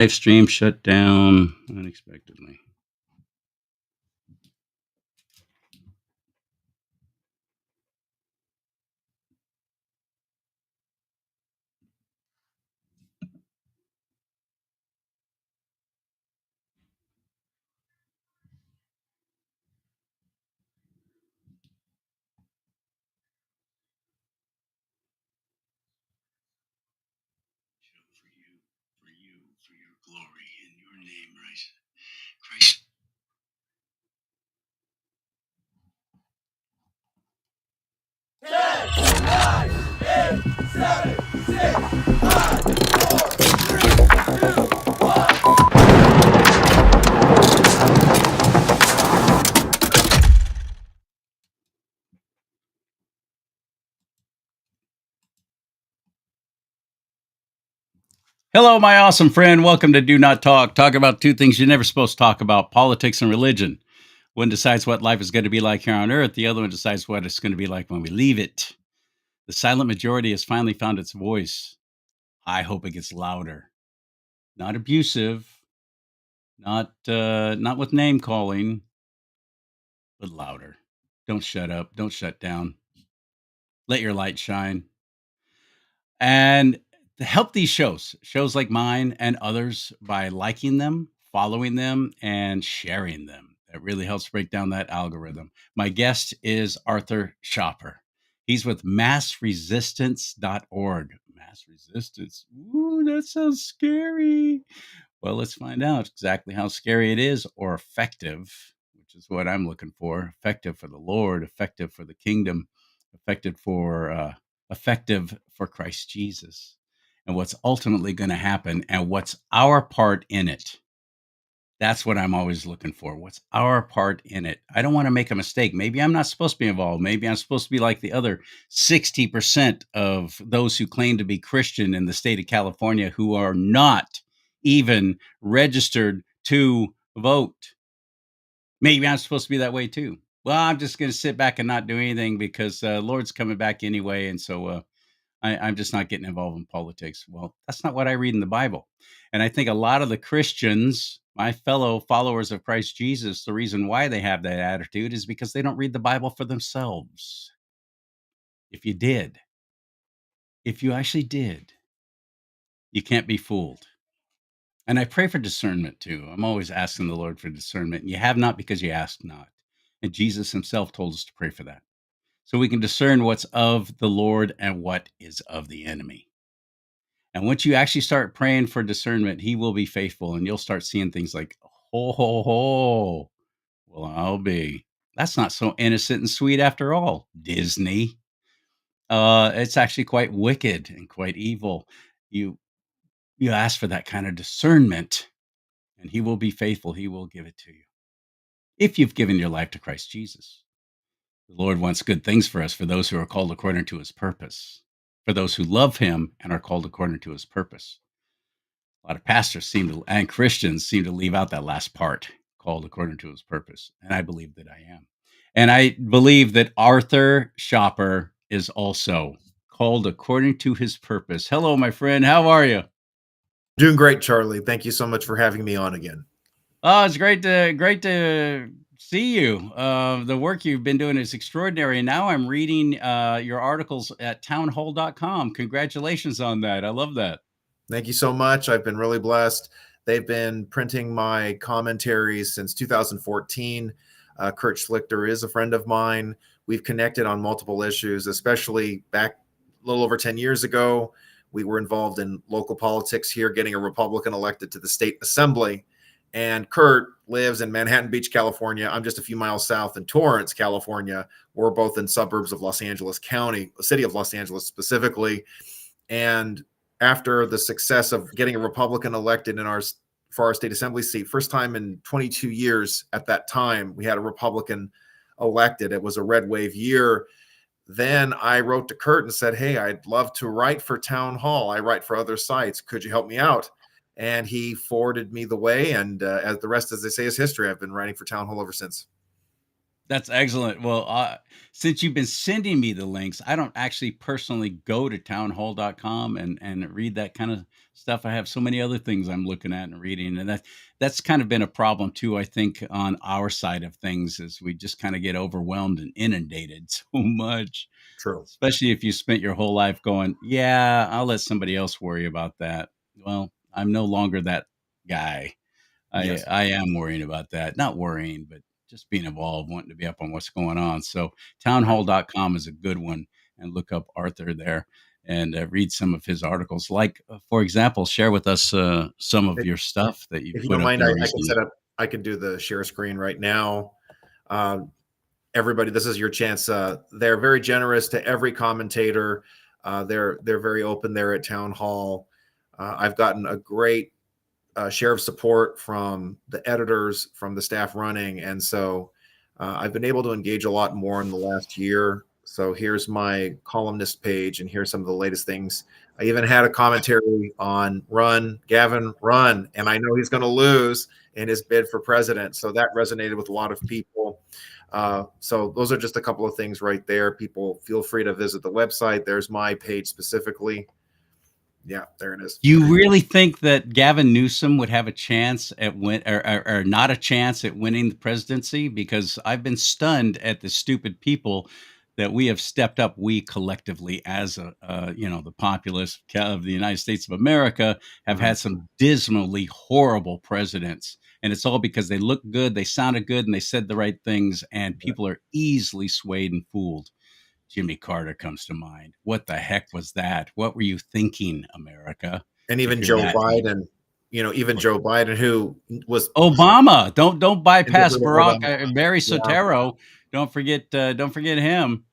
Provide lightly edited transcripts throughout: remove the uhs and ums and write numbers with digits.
Live stream shut down unexpectedly. For your glory in your name, Christ. Hello, my awesome friend. Welcome to Do Not Talk. Talk about two things you're never supposed to talk about: politics and religion. One decides what life is going to be like here on earth, the other one decides what it's going to be like when we leave it. The silent majority has finally found its voice. I hope it gets louder. Not abusive, not with name calling, but louder. Don't shut up. Don't shut down. Let your light shine. And to help these shows like mine and others by liking them, following them, and sharing them. That really helps break down that algorithm. My guest is Arthur Schopper. He's with massresistance.org. Mass resistance. Ooh, that sounds scary. Well, let's find out exactly how scary it is or effective, which is what I'm looking for. Effective for the Lord, effective for the kingdom, effective for Christ Jesus, and what's ultimately going to happen, and what's our part in it. That's what I'm always looking for. What's our part in it? I don't want to make a mistake. Maybe I'm not supposed to be involved. Maybe I'm supposed to be like the other 60% of those who claim to be Christian in the state of California who are not even registered to vote. Maybe I'm supposed to be that way too. Well, I'm just going to sit back and not do anything because Lord's coming back anyway. And so I'm just not getting involved in politics. Well, that's not what I read in the Bible. And I think a lot of the Christians, my fellow followers of Christ Jesus, the reason why they have that attitude is because they don't read the Bible for themselves. If you did, if you actually did, you can't be fooled. And I pray for discernment too. I'm always asking the Lord for discernment. And you have not because you ask not. And Jesus himself told us to pray for that. So we can discern what's of the Lord and what is of the enemy. And once you actually start praying for discernment, he will be faithful and you'll start seeing things like, ho, ho, ho. Well, I'll be. That's not so innocent and sweet after all, Disney. It's actually quite wicked and quite evil. You you ask for that kind of discernment, and he will be faithful. He will give it to you. If you've given your life to Christ Jesus. The Lord wants good things for us, for those who are called according to his purpose, for those who love him and are called according to his purpose. A lot of pastors and Christians seem to leave out that last part, called according to his purpose. And I believe that I am. And I believe that Arthur Schopper is also called according to his purpose. Hello, my friend. How are you? Doing great, CharLee. Thank you so much for having me on again. Oh, it's great to see you. The work you've been doing is extraordinary. Now I'm reading your articles at townhall.com. Congratulations on that. I love that. Thank you so much. I've been really blessed. They've been printing my commentaries since 2014. Kurt Schlichter is a friend of mine. We've connected on multiple issues, especially back a little over 10 years ago. We were involved in local politics here, getting a Republican elected to the state assembly. And Kurt lives in Manhattan Beach, California. I'm just a few miles south in Torrance, California. We're both in suburbs of Los Angeles County, the city of Los Angeles specifically. And after the success of getting a Republican elected for our state assembly seat, first time in 22 years at that time, we had a Republican elected. It was a red wave year. Then I wrote to Kurt and said, hey, I'd love to write for Town Hall. I write for other sites. Could you help me out? And he forwarded me the way. And as the rest, as they say, is history. I've been writing for Town Hall ever since. That's excellent. Well, since you've been sending me the links, I don't actually personally go to townhall.com and read that kind of stuff. I have so many other things I'm looking at and reading, and that's kind of been a problem too. I think on our side of things is we just kind of get overwhelmed and inundated so much, True. especially if you spent your whole life going, "Yeah, I'll let somebody else worry about that." Well, I'm no longer that guy. I Yes. I am worrying about that. Not worrying, but just being involved, wanting to be up on what's going on. So Right. townhall.com is a good one, and look up Arthur there and read some of his articles. Like, for example, share with us some of If, your stuff that you've if you put don't up mind, there I can set recently. up. I can do the share screen right now. Um, Everybody, this is your chance. They're very generous to every commentator. They're very open there at Town Hall. I've gotten a great share of support from the editors, from the staff running, and so I've been able to engage a lot more in the last year. So here's my columnist page, and here's some of the latest things. I even had a commentary on Run, Gavin, Run, and I know he's going to lose in his bid for president. So that resonated with a lot of people. So those are just a couple of things right there. People feel free to visit the website. There's my page specifically. Yeah, there it is. Do you really think that Gavin Newsom would have a chance at or not a chance at winning the presidency? Because I've been stunned at the stupid people that we have stepped up. We collectively, as the populace of the United States of America, have Mhm. had some dismally horrible presidents, and it's all because they looked good, they sounded good, and they said the right things, and people are easily swayed and fooled. Jimmy Carter comes to mind. What the heck was that? What were you thinking, America? And If even you're Joe that evil. Biden, even Joe Biden, who was Obama, don't bypass Barack, Obama. Barry Yeah. Soetoro. Don't forget him.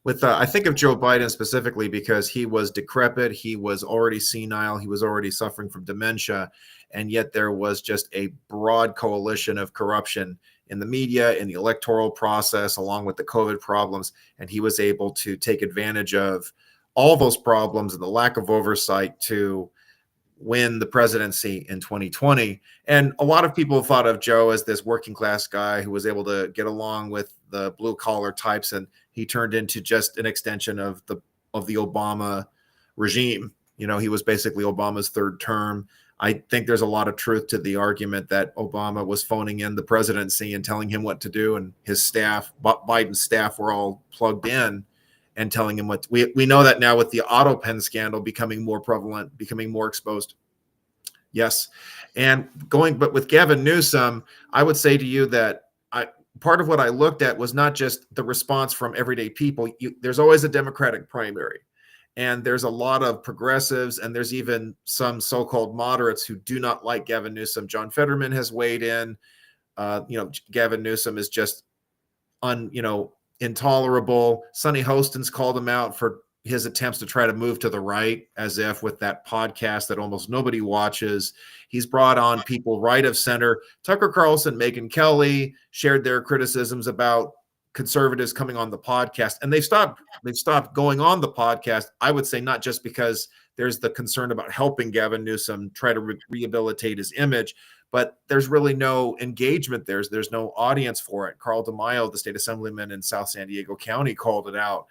With I think of Joe Biden specifically because he was decrepit, he was already senile, he was already suffering from dementia, and yet there was just a broad coalition of corruption in the media, in the electoral process, along with the COVID problems, and he was able to take advantage of all those problems and the lack of oversight to win the presidency in 2020. And a lot of people thought of Joe as this working class guy who was able to get along with the blue collar types, and he turned into just an extension of the Obama regime. He was basically Obama's third term. I think there's a lot of truth to the argument that Obama was phoning in the presidency and telling him what to do, and his staff, Biden's staff, were all plugged in and telling him what we know that now with the auto pen scandal becoming more prevalent, becoming more exposed. Yes. But with Gavin Newsom, I would say to you that part of what I looked at was not just the response from everyday people. There's always a Democratic primary, and there's a lot of progressives, and there's even some so-called moderates who do not like Gavin Newsom. John Fetterman has weighed in. Gavin Newsom is just intolerable. Sonny Hostin's called him out for his attempts to try to move to the right, as if with that podcast that almost nobody watches. He's brought on people right of center. Tucker Carlson, Megyn Kelly shared their criticisms about conservatives coming on the podcast, and they've stopped going on the podcast. I would say not just because there's the concern about helping Gavin Newsom try to rehabilitate his image, but there's really no engagement. There's no audience for it. Carl DeMaio, the state assemblyman in South San Diego County, called it out.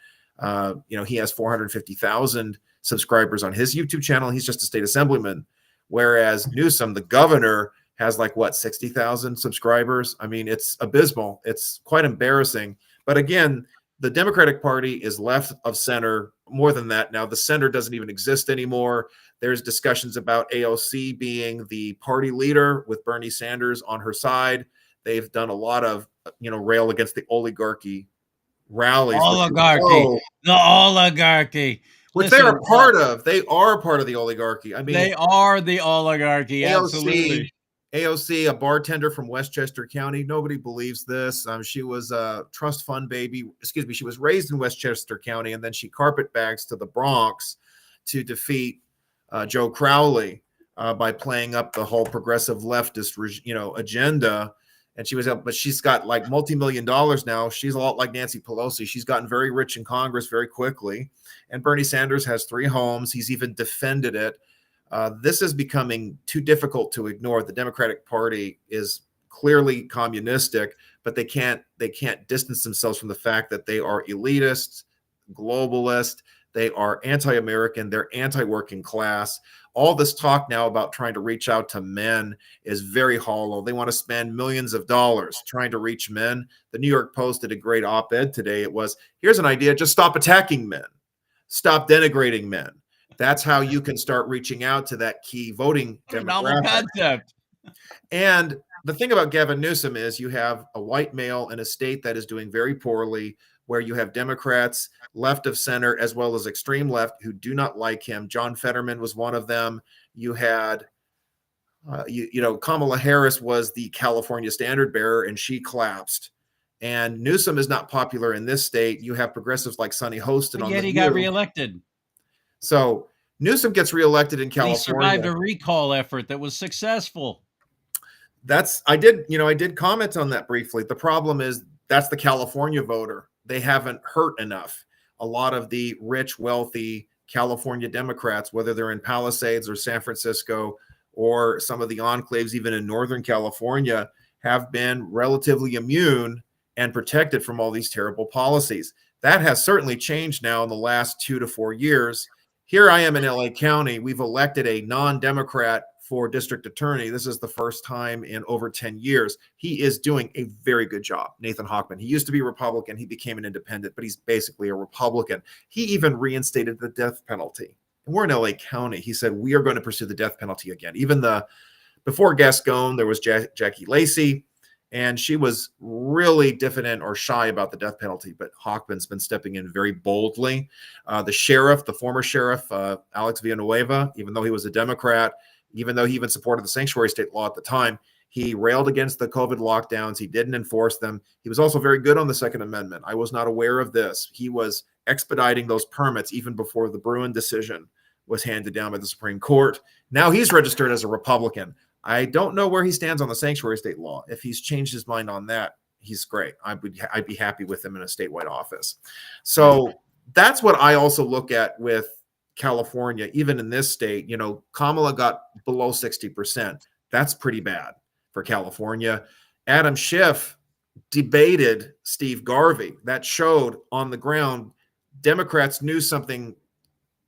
He has 450,000 subscribers on his YouTube channel. He's just a state assemblyman, whereas Newsom, the governor, has 60,000 subscribers. I mean, it's abysmal. It's quite embarrassing. But again, the Democratic Party is left of center. More than that, now the center doesn't even exist anymore. There's discussions about AOC being the party leader with Bernie Sanders on her side. They've done a lot of, rail against the oligarchy rallies, Oligarchy, the oligarchy. which they are Listen, part of. They are part of the oligarchy. I mean, they are the oligarchy. AOC, Absolutely. AOC, a bartender from Westchester County. Nobody believes this. She was a trust fund baby. Excuse me. She was raised in Westchester County, and then she carpetbags to the Bronx to defeat Joe Crowley by playing up the whole progressive leftist, agenda. And but she's got multi-million dollars now. She's a lot like Nancy Pelosi. She's gotten very rich in Congress very quickly. And Bernie Sanders has 3 homes. He's even defended it. This is becoming too difficult to ignore. The Democratic Party is clearly communistic, but they can't distance themselves from the fact that they are elitist, globalist, they are anti-American, they're anti-working class. All this talk now about trying to reach out to men is very hollow. They want to spend millions of dollars trying to reach men. The New York Post did a great op-ed today. It was, here's an idea, just stop attacking men. Stop denigrating men. That's how you can start reaching out to that key voting What a novel demographic. concept. And the thing about Gavin Newsom is you have a white male in a state that is doing very poorly, where you have Democrats, left of center, as well as extreme left, who do not like him. John Fetterman was one of them. You had, Kamala Harris was the California standard bearer, and she collapsed. And Newsom is not popular in this state. You have progressives like Sonny Hostin But on yet the he got View. reelected. So Newsom gets reelected in California. He survived a recall effort that was successful. I did comment on that briefly. The problem is that's the California voter. They haven't hurt enough. A lot of the rich, wealthy California Democrats, whether they're in Palisades or San Francisco or some of the enclaves, even in Northern California, have been relatively immune and protected from all these terrible policies. That has certainly changed now in the last 2 to 4 years. Here I am in LA County. We've elected a non-Democrat for district attorney. This is the first time in over 10 years. He is doing a very good job, Nathan Hochman. He used to be Republican. He became an independent, but he's basically a Republican. He even reinstated the death penalty. And we're in LA County. He said, we are going to pursue the death penalty again. Even before Gascon, there was Jackie Lacey, and she was really diffident or shy about the death penalty, but Hochman's been stepping in very boldly. The former sheriff, Alex Villanueva, even though he was a Democrat, even though he even supported the sanctuary state law at the time, he railed against the COVID lockdowns. He didn't enforce them. He was also very good on the Second Amendment. I was not aware of this. He was expediting those permits even before the Bruin decision was handed down by the Supreme Court. Now he's registered as a Republican. I don't know where he stands on the sanctuary state law. If he's changed his mind on that, he's great. I'd be happy with him in a statewide office. So that's what I also look at with California. Even in this state, Kamala got below 60%. That's pretty bad for California. Adam Schiff debated Steve Garvey. That showed on the ground Democrats knew something.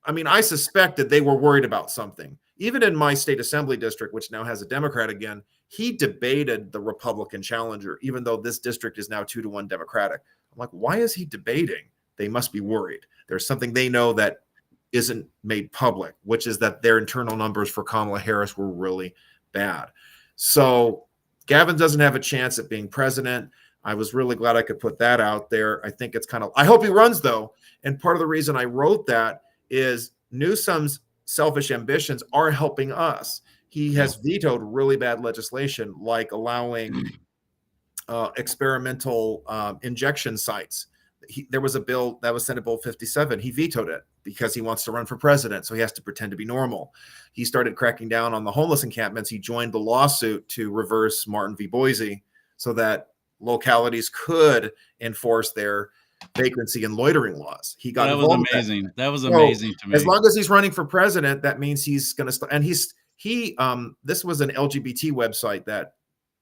I mean, I suspected they were worried about something. Even in my state assembly district, which now has a Democrat again, he debated the Republican challenger, even though this district is now 2-1 Democratic. I'm like, why is he debating? They must be worried. There's something they know that isn't made public, which is that their internal numbers for Kamala Harris were really bad. So Gavin doesn't have a chance at being president. I was really glad I could put that out there. I think it's I hope he runs though. And part of the reason I wrote that is Newsom's selfish ambitions are helping us. He has vetoed really bad legislation, like allowing experimental injection sites. There was a bill that was Senate Bill 57. He vetoed it because he wants to run for president, so he has to pretend to be normal. He started cracking down on the homeless encampments. He joined the lawsuit to reverse Martin v. Boise so that localities could enforce their vagrancy and loitering laws. He got involved. That was amazing. That was amazing to me. As long as he's running for president, that means he's going to. And this was an LGBT website that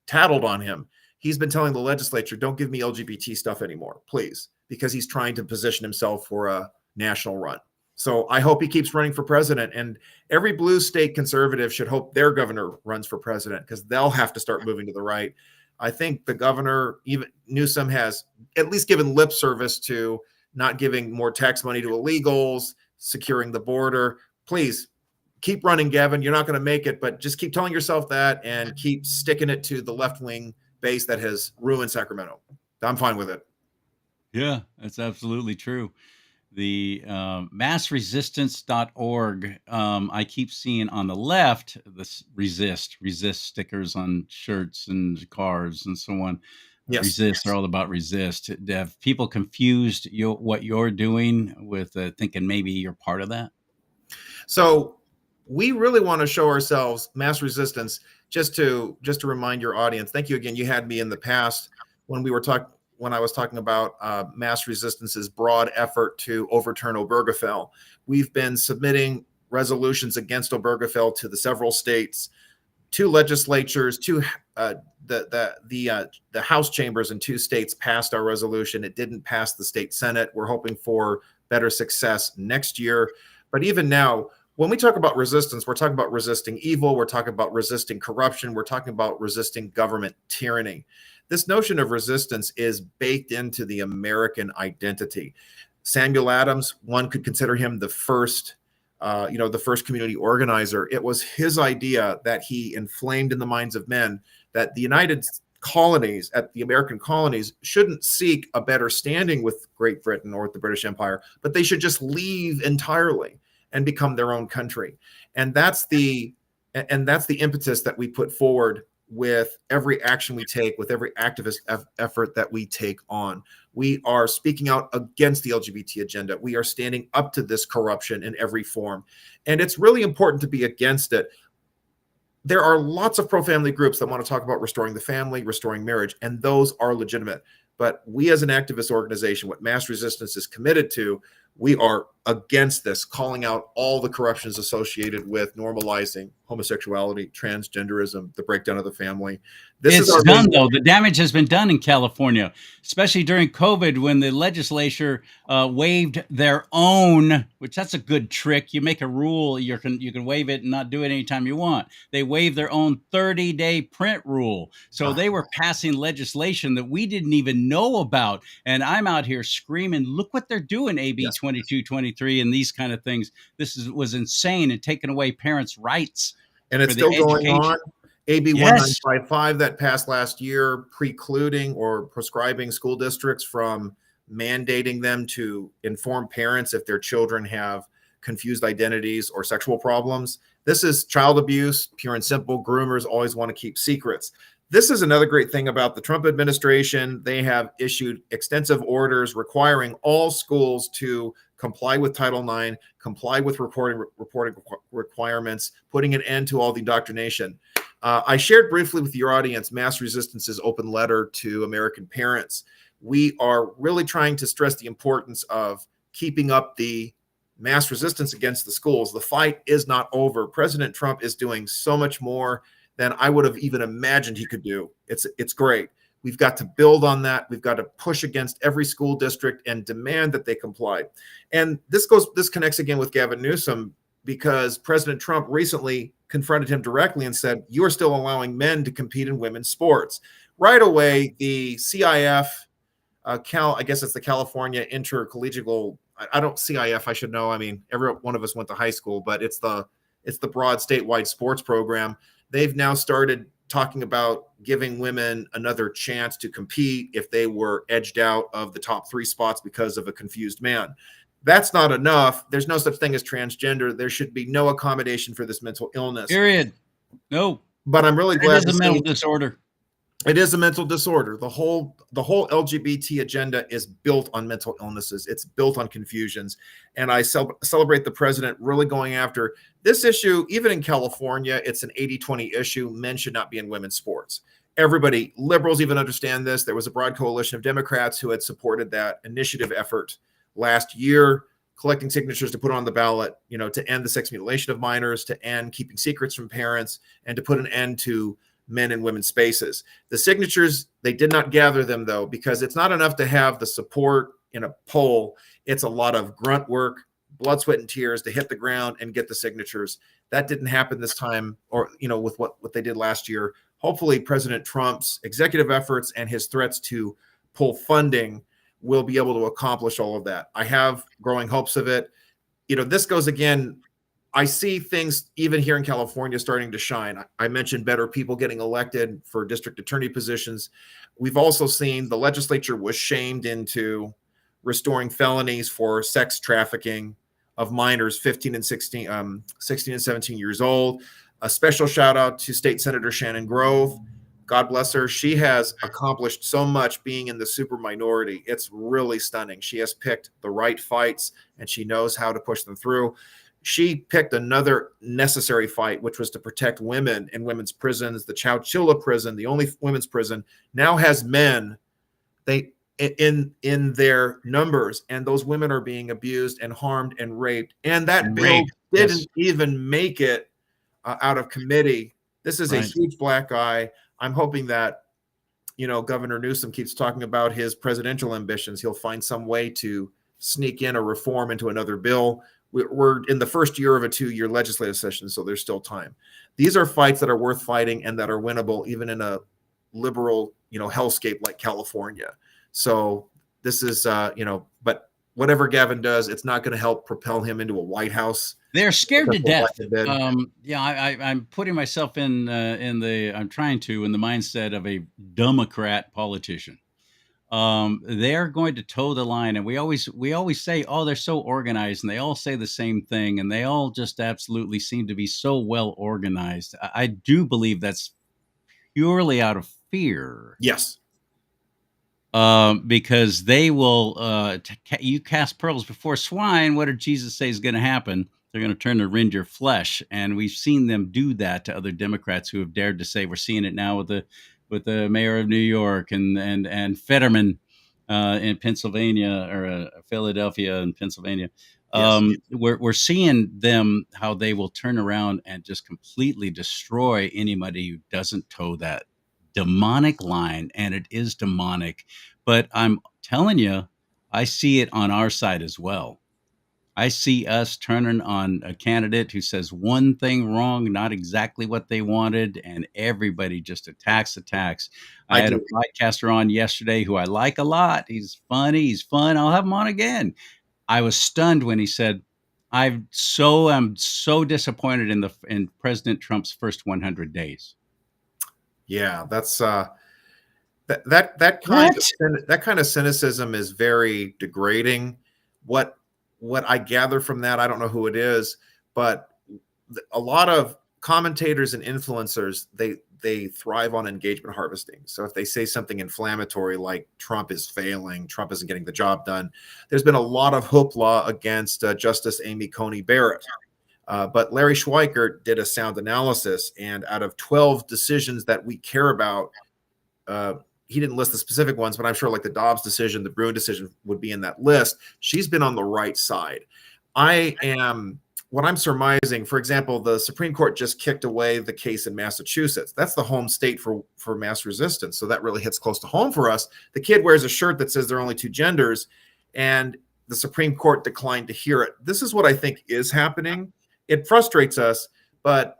tattled on him. He's been telling the legislature, "Don't give me LGBT stuff anymore, please," because he's trying to position himself for a national run. So I hope he keeps running for president. And every blue state conservative should hope their governor runs for president, because they'll have to start moving to the right. I think the governor, even Newsom, has at least given lip service to not giving more tax money to illegals, securing the border. Please keep running, Gavin. You're not going to make it, but just keep telling yourself that and keep sticking it to the left-wing base that has ruined Sacramento. I'm fine with it. Yeah, that's absolutely true. The massresistance.org, I keep seeing on the left this resist stickers on shirts and cars and so on. Yes. Resist are all about resist. Have people confused what you're doing with thinking maybe you're part of that? So we really want to show ourselves, Mass Resistance, just to remind your audience. Thank you again. You had me in the past when I was talking about Mass Resistance's broad effort to overturn Obergefell. We've been submitting resolutions against Obergefell to the several states two legislatures, the House chambers in two states passed our resolution. It didn't pass the state Senate. We're hoping for better success next year. But even now, when we talk about resistance, we're talking about resisting evil. We're talking about resisting corruption. We're talking about resisting government tyranny. This notion of resistance is baked into the American identity. Samuel Adams, one could consider him the first the first community organizer. It was his idea that he inflamed in the minds of men that the United colonies, at the American colonies, shouldn't seek a better standing with Great Britain or with the British Empire, but they should just leave entirely and become their own country. And that's the impetus that we put forward with every action we take, with every activist effort that we take on. We are speaking out against the LGBT agenda. We are standing up to this corruption in every form. And it's really important to be against it. There are lots of pro-family groups that want to talk about restoring the family, restoring marriage, and those are legitimate. But we as an activist organization, what Mass Resistance is committed to, we are against this, calling out all the corruptions associated with normalizing homosexuality, transgenderism, the breakdown of the family. It's done, though. The damage has been done in California, especially during COVID when the legislature waived their own, which that's a good trick. You make a rule, you can waive it and not do it anytime you want. They waived their own 30-day print rule. So they were passing legislation that we didn't even know about. And I'm out here screaming, look what they're doing, AB 2223 and these kind of things. This was insane and taking away parents' rights. And it's still going on. AB 1955 that passed last year, precluding or prescribing school districts from mandating them to inform parents if their children have confused identities or sexual problems. This is child abuse, pure and simple. Groomers always want to keep secrets. This is another great thing about the Trump administration. They have issued extensive orders requiring all schools to comply with Title IX, comply with reporting requirements, putting an end to all the indoctrination. I shared briefly with your audience Mass Resistance's open letter to American parents. We are really trying to stress the importance of keeping up the mass resistance against the schools. The fight is not over. President Trump is doing so much more than I would have even imagined he could do. It's great. We've got to build on that. We've got to push against every school district and demand that they comply. And this connects again with Gavin Newsom, because President Trump recently confronted him directly and said, "You are still allowing men to compete in women's sports." Right away, the CIF, I guess it's the California Intercollegiate, CIF, I should know. I mean, every one of us went to high school, but it's the broad statewide sports program. They've now started talking about giving women another chance to compete if they were edged out of the top 3 spots because of a confused man. That's not enough. There's no such thing as transgender. There should be no accommodation for this mental illness. Period. No. But I'm really glad it is a mental disorder. It is a mental disorder. The whole LGBT agenda is built on mental illnesses. It's built on confusions. And I celebrate the president really going after this issue. Even in California, it's an 80-20 issue. Men should not be in women's sports. Everybody, liberals even understand this. There was a broad coalition of Democrats who had supported that initiative effort last year, collecting signatures to put on the ballot, to end the sex mutilation of minors, to end keeping secrets from parents, and to put an end to men and women's spaces. The signatures, they did not gather them, though, because it's not enough to have the support in a poll. It's a lot of grunt work, blood, sweat, and tears to hit the ground and get the signatures. That didn't happen this time, or with what they did last year. Hopefully, President Trump's executive efforts and his threats to pull funding will be able to accomplish all of that. I have growing hopes of it. This goes again. I see things even here in California starting to shine. I mentioned better people getting elected for district attorney positions. We've also seen the legislature was shamed into restoring felonies for sex trafficking of minors 16 and 17 years old. A special shout out to State Senator Shannon Grove. God bless her. She has accomplished so much being in the super minority. It's really stunning. She has picked the right fights and she knows how to push them through. She picked another necessary fight, which was to protect women in women's prisons. The Chowchilla prison, the only women's prison, now has men in their numbers, and those women are being abused and harmed and raped. And that bill didn't even make it out of committee. This is a Right. huge black eye. I'm hoping that, Governor Newsom keeps talking about his presidential ambitions. He'll find some way to sneak in a reform into another bill. We're in the first year of a 2-year legislative session, so there's still time. These are fights that are worth fighting and that are winnable, even in a liberal, hellscape like California. So this is, but whatever Gavin does, it's not going to help propel him into a White House. They're scared to death. Yeah, I'm putting myself in I'm trying to in the mindset of a Democrat politician. They're going to toe the line, and we always say, oh, they're so organized, and they all say the same thing, and they all just absolutely seem to be so well organized. I do believe that's purely out of fear. Yes. Because they will, you cast pearls before swine. What did Jesus say is going to happen? They're going to turn to rend your flesh, and we've seen them do that to other Democrats who have dared to say. We're seeing it now with the mayor of New York and Fetterman in Pennsylvania, or Philadelphia and Pennsylvania. Yes. We're seeing them, how they will turn around and just completely destroy anybody who doesn't toe that demonic line, and it is demonic. But I'm telling you, I see it on our side as well. I see us turning on a candidate who says one thing wrong, not exactly what they wanted, and everybody just attacks. I I had a do. podcaster on yesterday who I like a lot. He's funny, he's fun. I'll have him on again. I was stunned when he said, I'm so disappointed in President Trump's first 100 days. Yeah, that's that kind of cynicism is very degrading. What I gather from that, I don't know who it is, but a lot of commentators and influencers, they thrive on engagement harvesting. So if they say something inflammatory like Trump is failing, Trump isn't getting the job done, there's been a lot of hoopla against Justice Amy Coney Barrett. But Larry Schweikert did a sound analysis, and out of 12 decisions that we care about, he didn't list the specific ones, but I'm sure like the Dobbs decision, the Bruen decision would be in that list. She's been on the right side. What I'm surmising, for example, the Supreme Court just kicked away the case in Massachusetts. That's the home state for mass resistance. So that really hits close to home for us. The kid wears a shirt that says there are only two genders, and the Supreme Court declined to hear it. This is what I think is happening. It frustrates us, but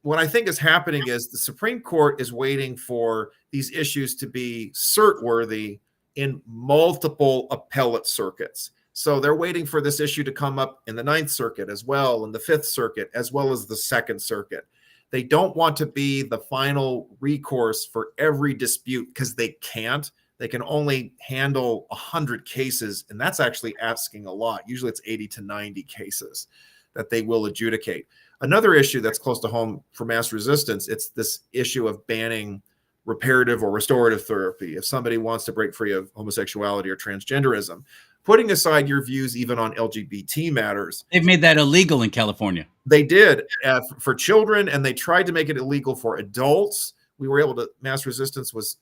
what I think is happening is the Supreme Court is waiting for these issues to be cert-worthy in multiple appellate circuits. So they're waiting for this issue to come up in the Ninth Circuit as well, in the Fifth Circuit, as well as the Second Circuit. They don't want to be the final recourse for every dispute because they can't. They can only handle 100 cases, and that's actually asking a lot. Usually it's 80 to 90 cases that they will adjudicate. Another issue that's close to home for mass resistance, it's this issue of banning reparative or restorative therapy if somebody wants to break free of homosexuality or transgenderism. Putting aside your views even on LGBT matters. They've made that illegal in California. They did for children, and they tried to make it illegal for adults. We were able to, mass resistance was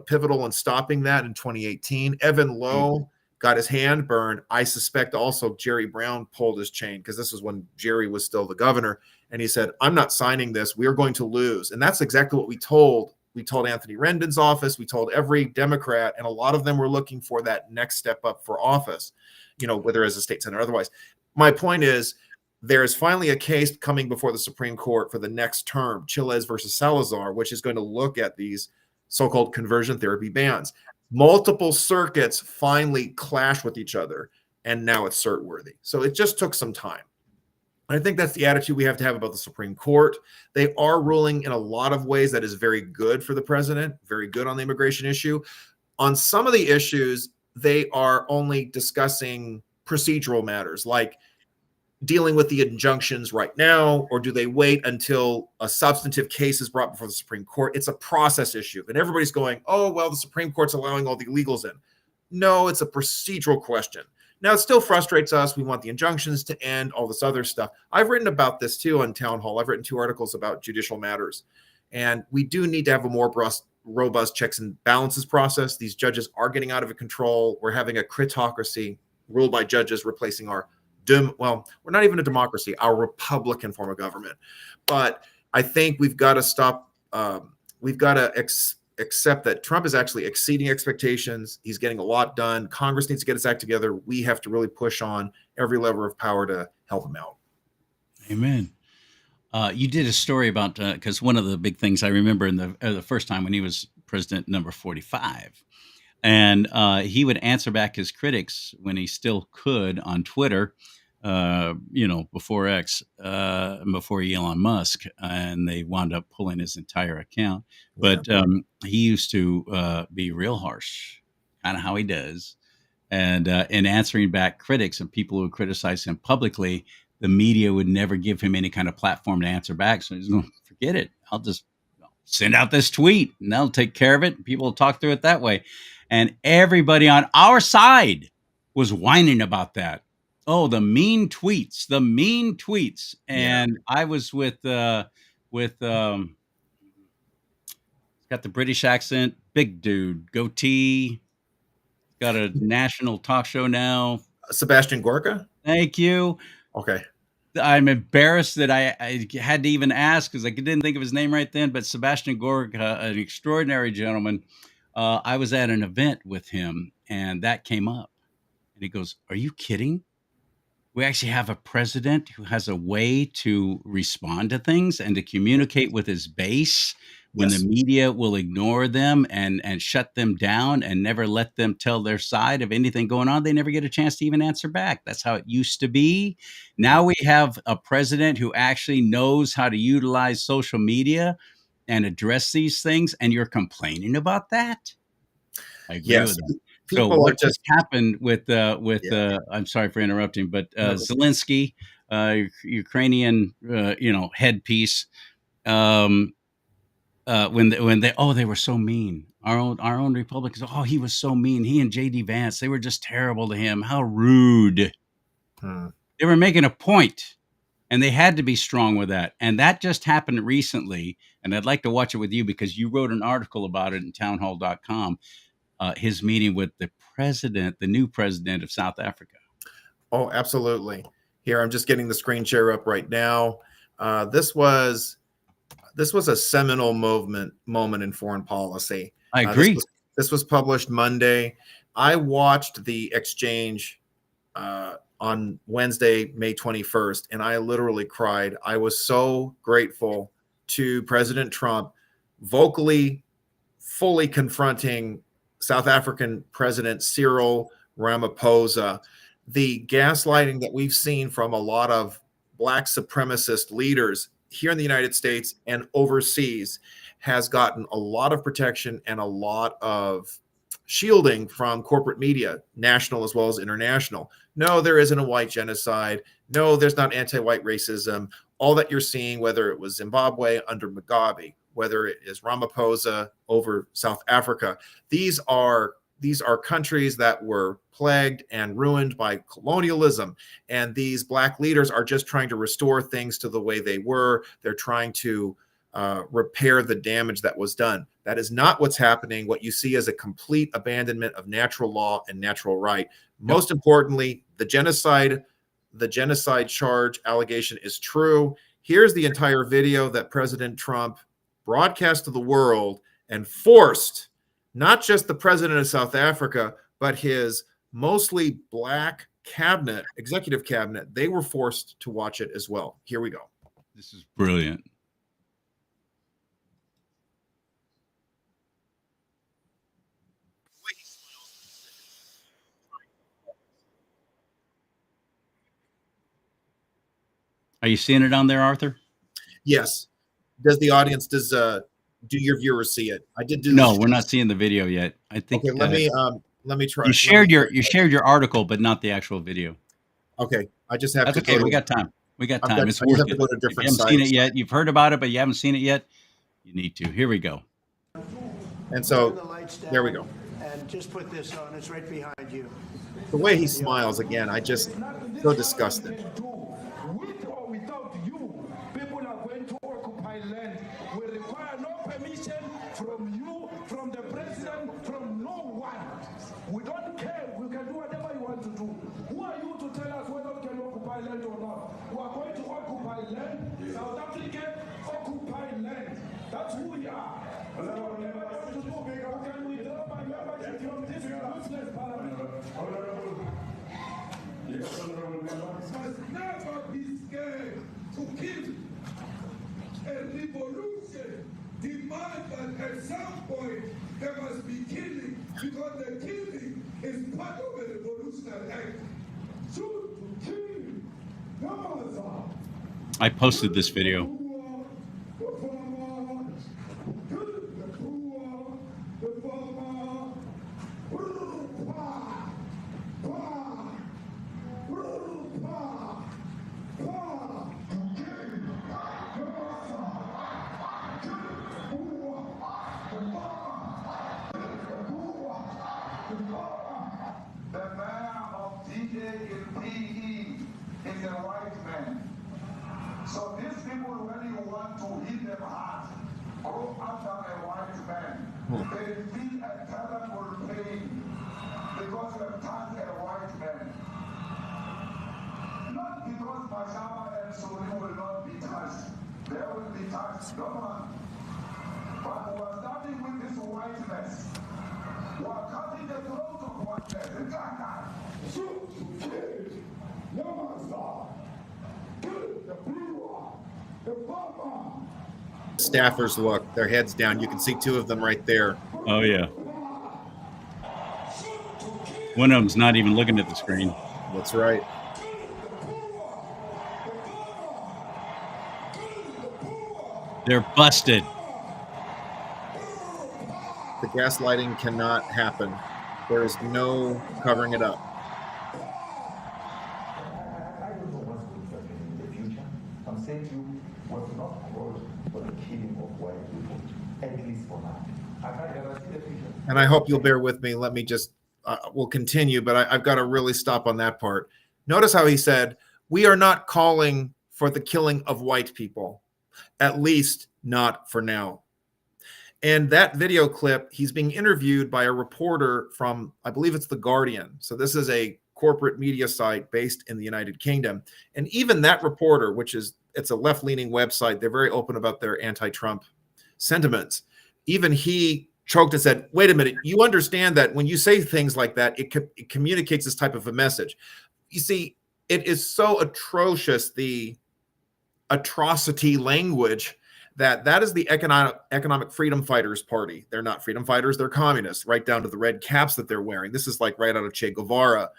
pivotal in stopping that in 2018. Evan Lowe got his hand burned. I suspect also Jerry Brown pulled his chain because this is when Jerry was still the governor. And he said, I'm not signing this. We are going to lose. And that's exactly what we told. We told Anthony Rendon's office. We told every Democrat. And a lot of them were looking for that next step up for office, whether as a state senator or otherwise. My point is, there is finally a case coming before the Supreme Court for the next term, Chiles versus Salazar, which is going to look at these so-called conversion therapy bans. Multiple circuits finally clash with each other, and now it's cert-worthy. So it just took some time. I think that's the attitude we have to have about the Supreme Court. They are ruling in a lot of ways that is very good for the president, very good on the immigration issue. On some of the issues, they are only discussing procedural matters like dealing with the injunctions right now, or do they wait until a substantive case is brought before the Supreme Court? It's a process issue. And everybody's going, oh, well, the Supreme Court's allowing all the illegals in. No, it's a procedural question. Now, it still frustrates us. We want the injunctions to end, all this other stuff. I've written about this too on Town Hall. I've written 2 articles about judicial matters. And we do need to have a more robust checks and balances process. These judges are getting out of control. We're having a critocracy ruled by judges replacing our we're not even a democracy, our Republican form of government. But I think we've got to stop. We've got to accept that Trump is actually exceeding expectations. He's getting a lot done. Congress needs to get its act together. We have to really push on every lever of power to help him out. Amen. You did a story about because one of the big things I remember in the first time when he was president number 45, and he would answer back his critics when he still could on Twitter, before X, before Elon Musk, and they wound up pulling his entire account. Yeah. But he used to be real harsh, kind of how he does. And in answering back critics and people who criticize him publicly, the media would never give him any kind of platform to answer back. So he's going, forget it. I'll just send out this tweet and they'll take care of it. People will talk through it that way. And everybody on our side was whining about that. Oh, the mean tweets, the mean tweets. And I was with got the British accent, big dude, goatee, got a national talk show now. Sebastian Gorka? Thank you. Okay. I'm embarrassed that I had to even ask because I didn't think of his name right then. But Sebastian Gorka, an extraordinary gentleman. I was at an event with him, and that came up. And he goes, "Are you kidding? We actually have a president who has a way to respond to things and to communicate with his base when the media will ignore them and shut them down and never let them tell their side of anything going on. They never get a chance to even answer back. That's how it used to be. Now we have a president who actually knows how to utilize social media and address these things, and you're complaining about that?" I agree with that. So what just happened with I'm sorry for interrupting, but Zelensky, Ukrainian, headpiece, when they were so mean. Our own Republicans, he was so mean. He and J.D. Vance, they were just terrible to him. How rude. They were making a point, and they had to be strong with that. And that just happened recently, and I'd like to watch it with you because you wrote an article about it in townhall.com. His meeting with the new president of South Africa. Oh, absolutely. Here, I'm just getting the screen share up right now. This was a seminal moment in foreign policy. I agree. This was published Monday. I watched the exchange on Wednesday, May 21st, and I literally cried. I was so grateful to President Trump vocally, fully confronting South African President Cyril Ramaphosa. The gaslighting that we've seen from a lot of Black supremacist leaders here in the United States and overseas has gotten a lot of protection and a lot of shielding from corporate media, national as well as international. No, there isn't a white genocide. No, there's not anti-white racism. All that you're seeing, whether it was Zimbabwe under Mugabe, whether it is Ramaphosa over South Africa, these are countries that were plagued and ruined by colonialism. And these Black leaders are just trying to restore things to the way they were. They're trying to repair the damage that was done. That is not what's happening. What you see is a complete abandonment of natural law and natural right. Most importantly, the genocide charge allegation is true. Here's the entire video that President Trump broadcast to the world and forced not just the president of South Africa, but his mostly Black cabinet, executive cabinet. They were forced to watch it as well. Here we go. This is brilliant. Are you seeing it on there, Arthur? Yes. Do your viewers see it? I did do No, we're not seeing the video yet. I think okay, let me try. You shared your article, but not the actual video. Okay. I just have That's to okay. We got time. It's worth it. If you haven't seen it yet, you've heard about it, but you haven't seen it yet, you need to. Here we go. And so there we go. And just put this on, it's right behind you. The way he smiles again, I just so disgusted. With or without you, people are going to occupy land. We require no permission from you, from the president, from no one. We don't care. We can do whatever you want to do. Who are you to tell us whether we can occupy land or not? We are going to occupy land. South Africa occupy who you are. Can we draw my membership from this useless parliament? Must never be scared to kill. A revolution demands that at some point there must be killing, because the killing is part of a revolutionary act. Shoot to kill. Come I posted this video. The mayor of DJ in PE is a white man. So these people, when you want to hit them hard, go after a white man. They feel a terrible pain because you have touched a white man. Not because Mashaba and Suri will not be touched. They will be touched, no man. But we are starting with this whiteness. We are cutting the throat of whiteness. Shoot, kill, no master. Kill the blue, the farmer. Staffers look, their heads down. You can see two of them right there. Oh, yeah. One of them's not even looking at the screen. That's right. They're busted. The gaslighting cannot happen. There is no covering it up. I don't know what's going to happen in the future. I'm saying to you, was not called for the killing of white people, at least for now. I can't ever see the future. And I hope you'll bear with me. Let me just, we'll continue, but I've got to really stop on that part. Notice how he said, we are not calling for the killing of white people, at least not for now. And that video clip, he's being interviewed by a reporter from, I believe it's The Guardian. So this is a corporate media site based in the United Kingdom. And even that reporter, it's a left-leaning website, they're very open about their anti-Trump sentiments. Even he choked and said, wait a minute, you understand that when you say things like that, it communicates this type of a message. You see, it is so atrocious, the atrocity language, that is the economic freedom fighters party. They're not freedom fighters, they're communists, right down to the red caps that they're wearing. This is like right out of Che Guevara.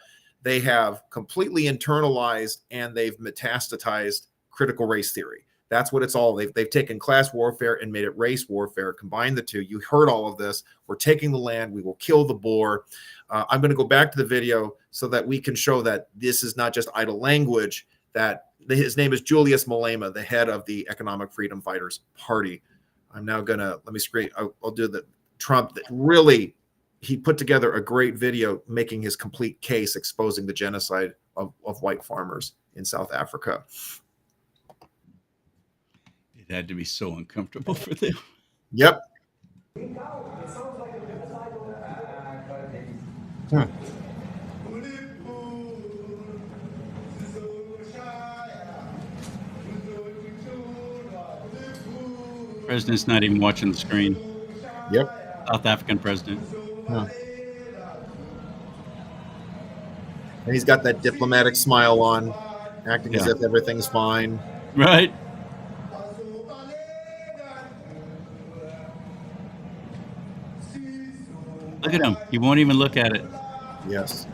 They have completely internalized and they've metastatized critical race theory. That's what it's all. They've taken class warfare and made it race warfare, combined the two. You heard all of this. We're taking the land. We will kill the Boer. I'm going to go back to the video so that we can show that this is not just idle language, that his name is Julius Malema, the head of the Economic Freedom Fighters Party. I'm now going to, let me screen, I'll do the Trump that really, he put together a great video making his complete case, exposing the genocide of white farmers in South Africa. It had to be so uncomfortable for them. Yep. President's not even watching the screen. Yep. South African president. Huh. And he's got that diplomatic smile on, acting as if everything's fine. Right. Look at him. He won't even look at it. Yes.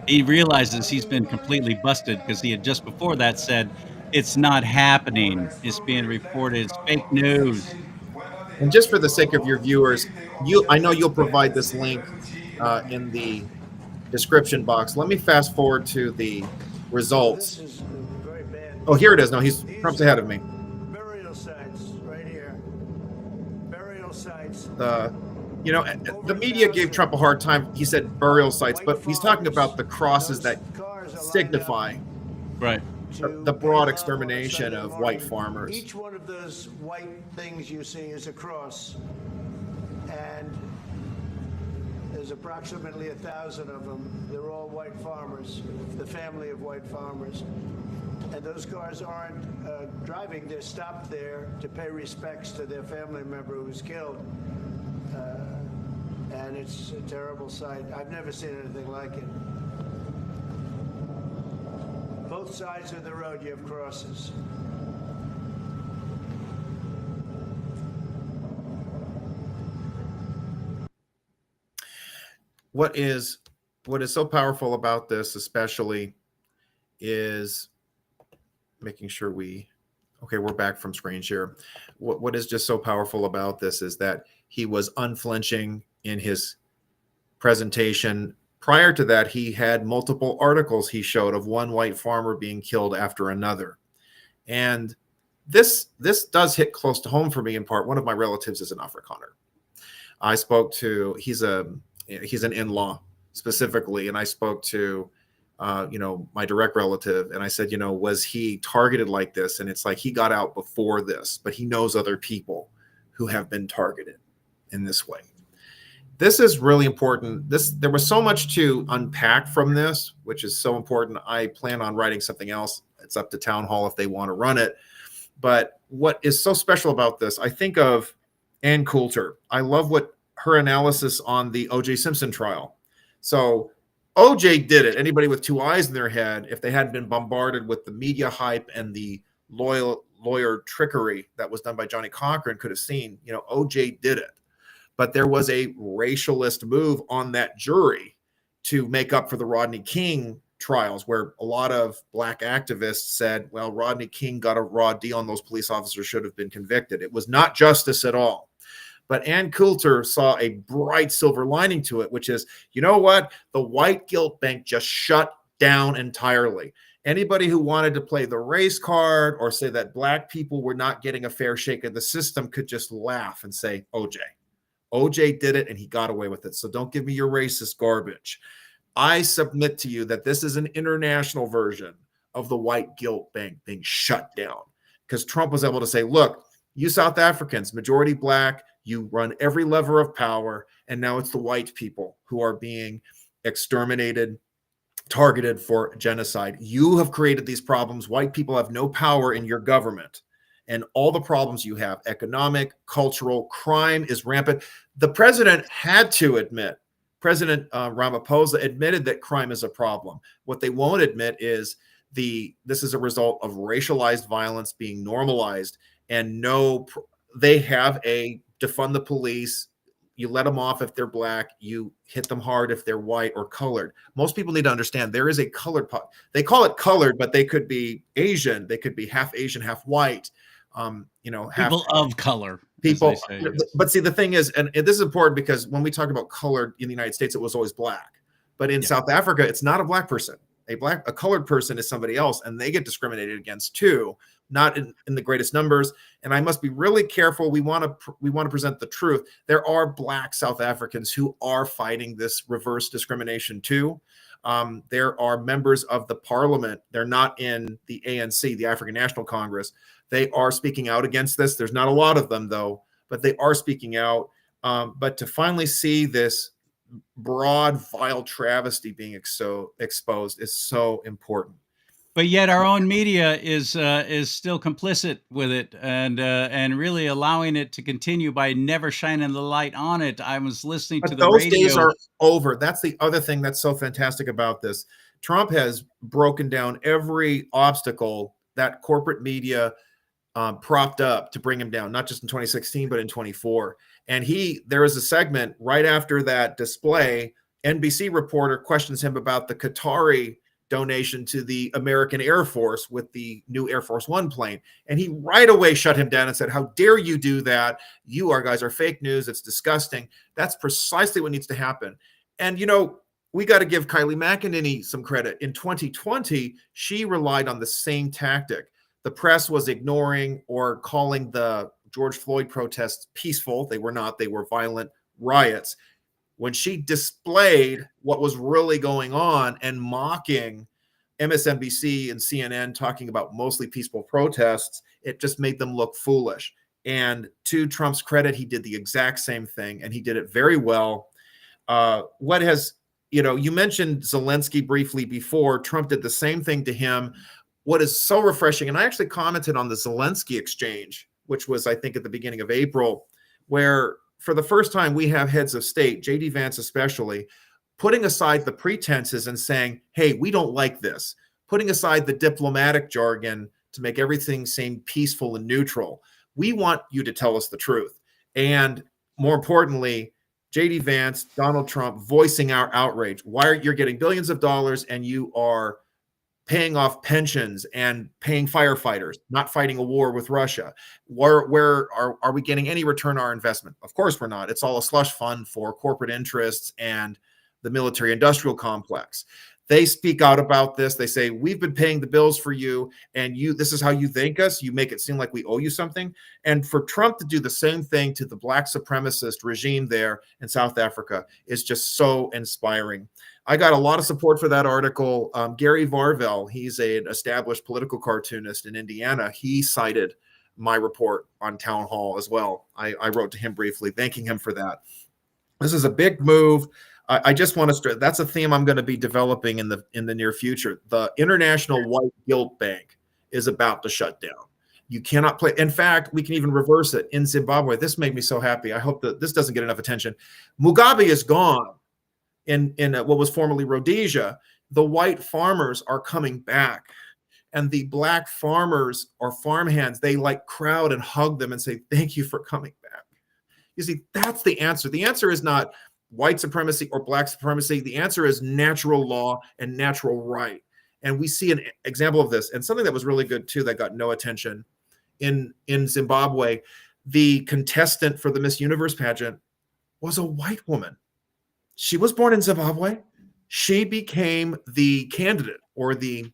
He realizes he's been completely busted because he had just before that said, it's not happening. It's being reported. It's fake news. And just for the sake of your viewers, I know you'll provide this link in the description box. Let me fast forward to the results. This is very bad. Oh, here it is. No, Trump's ahead of me. Burial sites right here. Burial sites. The media gave Trump a hard time. He said burial sites, but he's talking about the crosses that signify Right. the broad extermination of white farmers. Each one of those white things you see is a cross, and there's approximately 1,000 of them. They're all white farmers, the family of white farmers. And those cars aren't driving. They're stopped there to pay respects to their family member who's killed. And it's a terrible sight. I've never seen anything like it. Both sides of the road, you have crosses. What is so powerful about this, especially, is making sure we're back from screen share. What is just so powerful about this is that he was unflinching in his presentation. Prior to that, he had multiple articles he showed of one white farmer being killed after another. And this does hit close to home for me in part. One of my relatives is an Afrikaner. I spoke to, he's an in-law specifically, and I spoke to my direct relative, and I said, was he targeted like this? And it's like he got out before this, but he knows other people who have been targeted in this way. This is really important. There was so much to unpack from this, which is so important. I plan on writing something else. It's up to Town Hall if they want to run it. But what is so special about this, I think of Ann Coulter. I love what her analysis on the O.J. Simpson trial. So O.J. did it. Anybody with two eyes in their head, if they hadn't been bombarded with the media hype and the lawyer trickery that was done by Johnny Cochran, could have seen, O.J. did it. But there was a racialist move on that jury to make up for the Rodney King trials, where a lot of black activists said, well, Rodney King got a raw deal and those police officers should have been convicted. It was not justice at all. But Ann Coulter saw a bright silver lining to it, which is, you know what? The white guilt bank just shut down entirely. Anybody who wanted to play the race card or say that black people were not getting a fair shake of the system could just laugh and say, OJ did it and he got away with it. So don't give me your racist garbage. I submit to you that this is an international version of the white guilt bank being shut down, because Trump was able to say, look, you South Africans, majority black, you run every lever of power, and now it's the white people who are being exterminated, targeted for genocide. You have created these problems. White people have no power in your government. And all the problems you have, economic, cultural, crime is rampant. The president had to admit, President Ramaphosa admitted that crime is a problem. What they won't admit is this is a result of racialized violence being normalized, and they have a defund the police. You let them off if they're black. You hit them hard if they're white or colored. Most people need to understand there is a colored part. They call it colored, but they could be Asian. They could be half Asian, half white. People of color. People. Say, yes. But see, the thing is, and this is important because when we talk about colored in the United States, it was always black. But in South Africa, it's not a black person. A colored person is somebody else, and they get discriminated against too, not in the greatest numbers. And I must be really careful. We want to present the truth. There are black South Africans who are fighting this reverse discrimination too. There are members of the parliament. They're not in the ANC, the African National Congress. They are speaking out against this. There's not a lot of them though, but they are speaking out. But to finally see this broad, vile travesty being exposed is so important. But yet, our own media is still complicit with it, and really allowing it to continue by never shining the light on it. I was listening to the radio. Those days are over. That's the other thing that's so fantastic about this. Trump has broken down every obstacle that corporate media propped up to bring him down, not just in 2016, but in 24. And there is a segment right after that display. NBC reporter questions him about the Qatari donation to the American Air Force with the new Air Force One plane. And he right away shut him down and said, how dare you do that? You guys are fake news. It's disgusting. That's precisely what needs to happen. And, we got to give Kylie McEnany some credit. In 2020, she relied on the same tactic. The press was ignoring or calling the George Floyd protests peaceful. They were not. They were violent riots. When she displayed what was really going on and mocking MSNBC and CNN talking about mostly peaceful protests, it just made them look foolish. And to Trump's credit, he did the exact same thing, and he did it very well. You mentioned Zelensky briefly before. Trump did the same thing to him. what is so refreshing, and I actually commented on the Zelensky exchange, which was, I think, at the beginning of April, where for the first time we have heads of state, J.D. Vance especially, putting aside the pretenses and saying, hey, we don't like this, putting aside the diplomatic jargon to make everything seem peaceful and neutral. We want you to tell us the truth. And more importantly, J.D. Vance, Donald Trump voicing our outrage. Why are you getting billions of dollars and you are paying off pensions and paying firefighters, not fighting a war with Russia? Where are we getting any return on our investment? Of course we're not. It's all a slush fund for corporate interests and the military industrial complex. They speak out about this. They say, we've been paying the bills for you, and this is how you thank us. You make it seem like we owe you something. And for Trump to do the same thing to the black supremacist regime there in South Africa is just so inspiring. I got a lot of support for that article. Gary Varvel, he's an established political cartoonist in Indiana. He cited my report on Town Hall as well. I wrote to him briefly, thanking him for that. This is a big move. I just want to stress, that's a theme I'm going to be developing in the near future. The International White Guilt Bank is about to shut down. You cannot play. In fact, we can even reverse it in Zimbabwe. This made me so happy. I hope that this doesn't get enough attention. Mugabe is gone in what was formerly Rhodesia. The white farmers are coming back, and the black farmers or farmhands, they like crowd and hug them and say, thank you for coming back. You see, that's the answer. The answer is not white supremacy or black supremacy. The answer is natural law and natural right. And we see an example of this. And something that was really good too that got no attention in Zimbabwe, the contestant for the Miss Universe pageant was a white woman. She was born in Zimbabwe. She became the candidate or the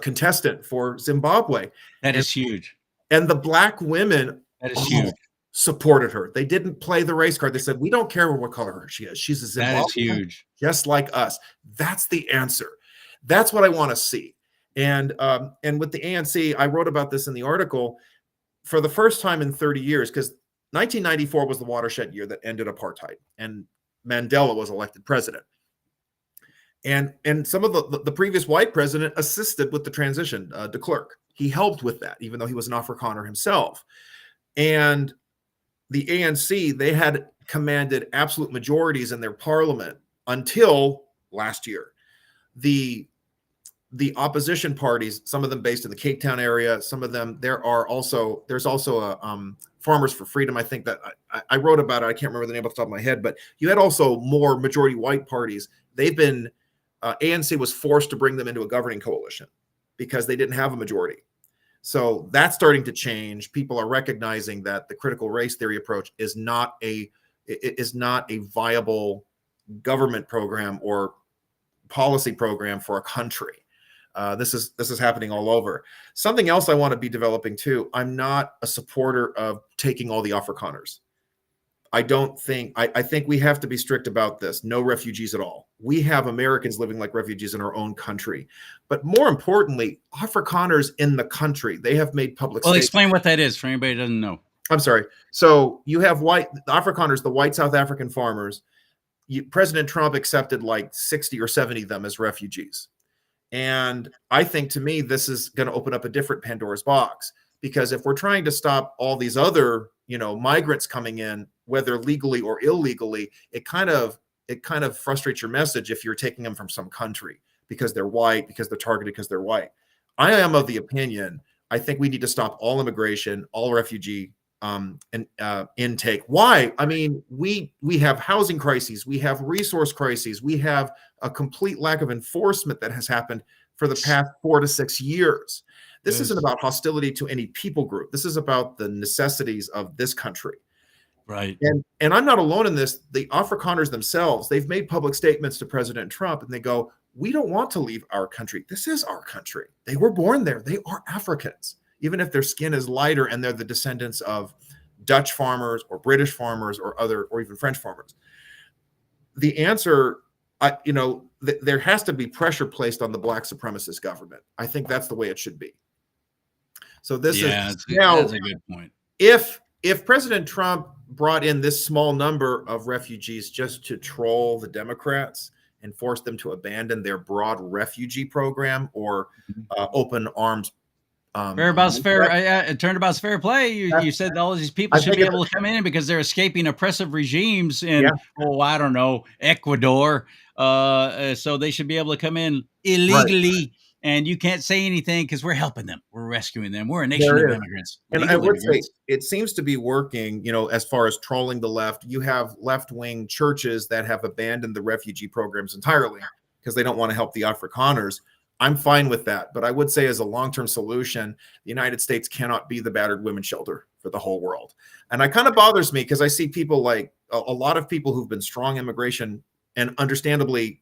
contestant for Zimbabwe. That is huge. And the black women huge. Supported her. They didn't play the race card. They said, we don't care what color she is. She's a Zimbabwean. That is huge. Just like us. That's the answer. That's what I want to see. And with the ANC, I wrote about this in the article. For the first time in 30 years, because 1994 was the watershed year that ended apartheid, and Mandela was elected president. And some of the previous white president assisted with the transition, de Klerk. He helped with that, even though he was an Afrikaner himself. And the ANC, they had commanded absolute majorities in their parliament until last year. The opposition parties, some of them based in the Cape Town area, some of them, there's also a Farmers for Freedom. I think that I wrote about it. I can't remember the name off the top of my head, but you had also more majority white parties. They've been, ANC was forced to bring them into a governing coalition because they didn't have a majority. So that's starting to change. People are recognizing that the critical race theory approach is not a viable government program or policy program for a country. This is happening all over. Something else I want to be developing too. I'm not a supporter of taking all the Afrikaners. I think we have to be strict about this. No refugees at all. We have Americans living like refugees in our own country. But more importantly, Afrikaners in the country, they have made public statements. Explain what that is for anybody who doesn't know. I'm sorry. So you have the Afrikaners, the white South African farmers. President Trump accepted like 60 or 70 of them as refugees. And I think, to me, this is going to open up a different Pandora's box, because if we're trying to stop all these other, migrants coming in, whether legally or illegally, it kind of frustrates your message if you're taking them from some country because they're white, because they're targeted because they're white. I am of the opinion, I think we need to stop all immigration, all refugee intake. Why? I mean, we have housing crises, we have resource crises, we have a complete lack of enforcement that has happened for the past 4 to 6 years. This isn't about hostility to any people group. This is about the necessities of this country. Right. And I'm not alone in this. The Afrikaners themselves, they've made public statements to President Trump, and they go, we don't want to leave our country. This is our country. They were born there. They are Africans, even if their skin is lighter and they're the descendants of Dutch farmers or British farmers or even French farmers. The answer, there has to be pressure placed on the black supremacist government. I think that's the way it should be. So that's a good point. If President Trump brought in this small number of refugees just to troll the Democrats, and force them to abandon their broad refugee program or open arms. Turnabout's fair play. You said all these people I should think be it's able to come in because they're escaping oppressive regimes in, Yeah. I don't know, Ecuador. So they should be able to come in Right. illegally, and you can't say anything because we're helping them. We're rescuing them. We're a nation There of is. immigrants, And I legal would say immigrants. it seems to be working, as far as trolling the left. You have left-wing churches that have abandoned the refugee programs entirely because they don't want to help the Afrikaners. I'm fine with that. But I would say as a long-term solution, the United States cannot be the battered women's shelter for the whole world. And it kind of bothers me because I see people like a lot of people who've been strong immigration and understandably,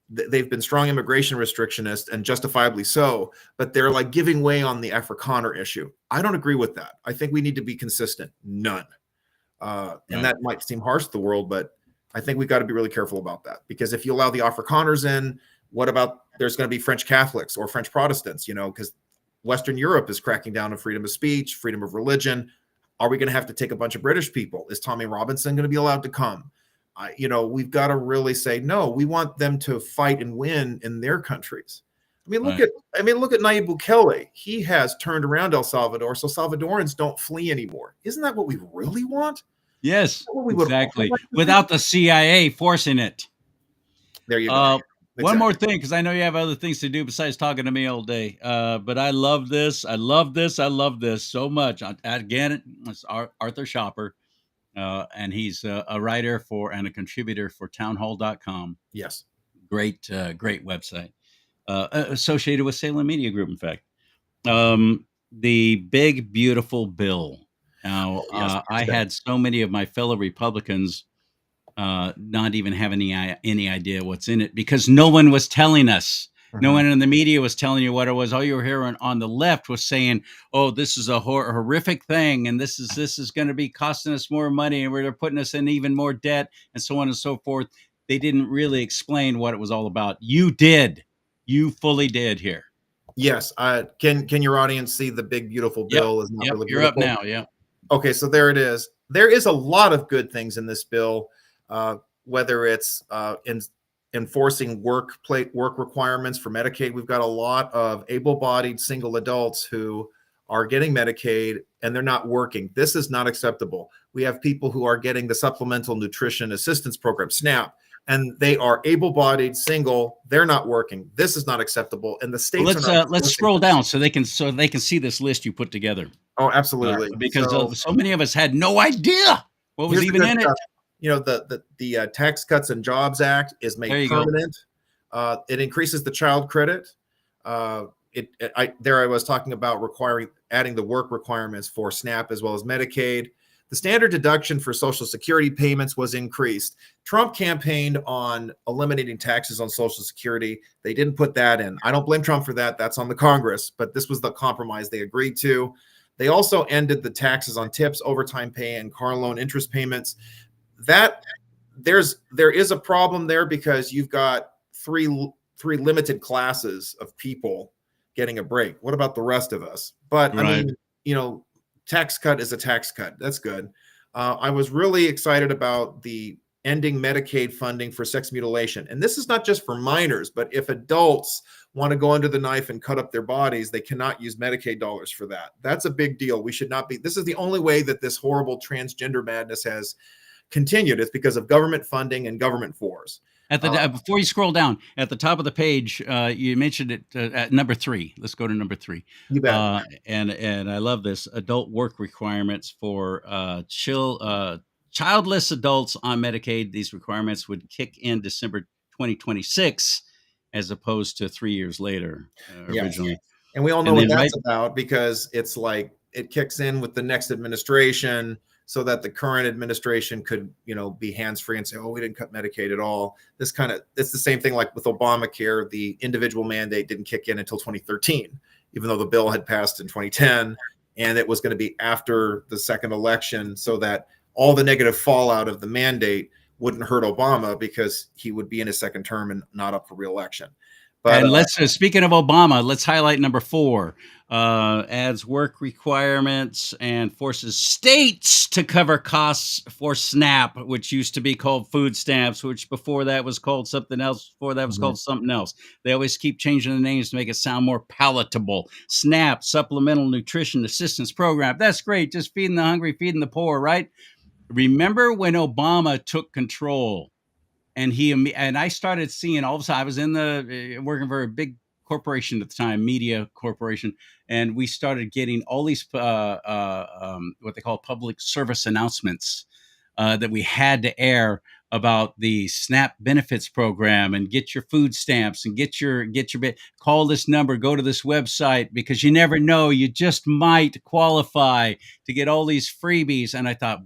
they've been strong immigration restrictionists and justifiably so, but they're like giving way on the Afrikaner issue. I don't agree with that. I think we need to be consistent. None. And that might seem harsh to the world, but I think we've got to be really careful about that, because if you allow the Afrikaners in, what about there's going to be French Catholics or French Protestants, because Western Europe is cracking down on freedom of speech, freedom of religion. Are we going to have to take a bunch of British people? Is Tommy Robinson going to be allowed to come? We've got to really say, no, we want them to fight and win in their countries. Look at Nayib Bukele. He has turned around El Salvador, so Salvadorans don't flee anymore. Isn't that what we really want? Yes, exactly. Like Without the CIA forcing it. There you go. One more thing, because I know you have other things to do besides talking to me all day. But I love this. I love this so much. Again, it's Arthur Shopper. And he's a writer and a contributor for townhall.com. Yes. Great website. Associated with Salem Media Group, in fact. The big, beautiful bill. Now, I had so many of my fellow Republicans not even have any idea what's in it, because no one was telling us. No one in the media was telling you what it was. All you were hearing on the left was saying, "Oh, this is a horrific thing, and this is going to be costing us more money, and they're putting us in even more debt, and so on and so forth." They didn't really explain what it was all about. You did. You fully did here. Yes. Can your audience see the big, beautiful bill? Is not really beautiful. You're up now. Yeah. Okay, so there it is. There is a lot of good things in this bill, whether it's enforcing work requirements for Medicaid. We've got a lot of able-bodied single adults who are getting Medicaid and they're not working. This is not acceptable. We have people who are getting the Supplemental Nutrition Assistance Program, SNAP, and they are able-bodied, single. They're not working. This is not acceptable. And the states let's scroll down so they can see this list you put together. Oh, absolutely. Because so many of us had no idea what was even in it. The Tax Cuts and Jobs Act is made permanent. It increases the child credit. I was talking about adding the work requirements for SNAP as well as Medicaid. The standard deduction for Social Security payments was increased. Trump campaigned on eliminating taxes on Social Security. They didn't put that in. I don't blame Trump for that. That's on the Congress, but this was the compromise they agreed to. They also ended the taxes on tips, overtime pay, and car loan interest payments. There is a problem there because you've got three limited classes of people getting a break. What about the rest of us? But right. Tax cut is a tax cut. That's good. I was really excited about the ending Medicaid funding for sex mutilation. And this is not just for minors, but if adults want to go under the knife and cut up their bodies, they cannot use Medicaid dollars for that. That's a big deal. We should not be. This is the only way that this horrible transgender madness has continued. It's because of government funding and government wars. Before you scroll down, at the top of the page, you mentioned it at number 3. Let's go to number 3. You bet. And I love this: adult work requirements for childless adults on Medicaid. These requirements would kick in December 2026, as opposed to 3 years later originally. Yes. And we all know what that's about, because it's like it kicks in with the next administration, so that the current administration could, be hands-free and say, "Oh, we didn't cut Medicaid at all." It's the same thing like with Obamacare. The individual mandate didn't kick in until 2013, even though the bill had passed in 2010, and it was going to be after the second election, so that all the negative fallout of the mandate wouldn't hurt Obama, because he would be in his second term and not up for re-election. But, and speaking of Obama, let's highlight number 4. adds work requirements and forces states to cover costs for SNAP, which used to be called food stamps, which before that was called something else. Before that was Mhm. called something else. They always keep changing the names to make it sound more palatable. SNAP, Supplemental Nutrition Assistance Program. That's great. Just feeding the hungry, feeding the poor, right? Remember when Obama took control and I started seeing all of a sudden I was in the working for a big corporation at the time, media corporation, and we started getting all these what they call public service announcements that we had to air about the SNAP benefits program and get your food stamps and call this number, go to this website because you never know, you just might qualify to get all these freebies. And I thought,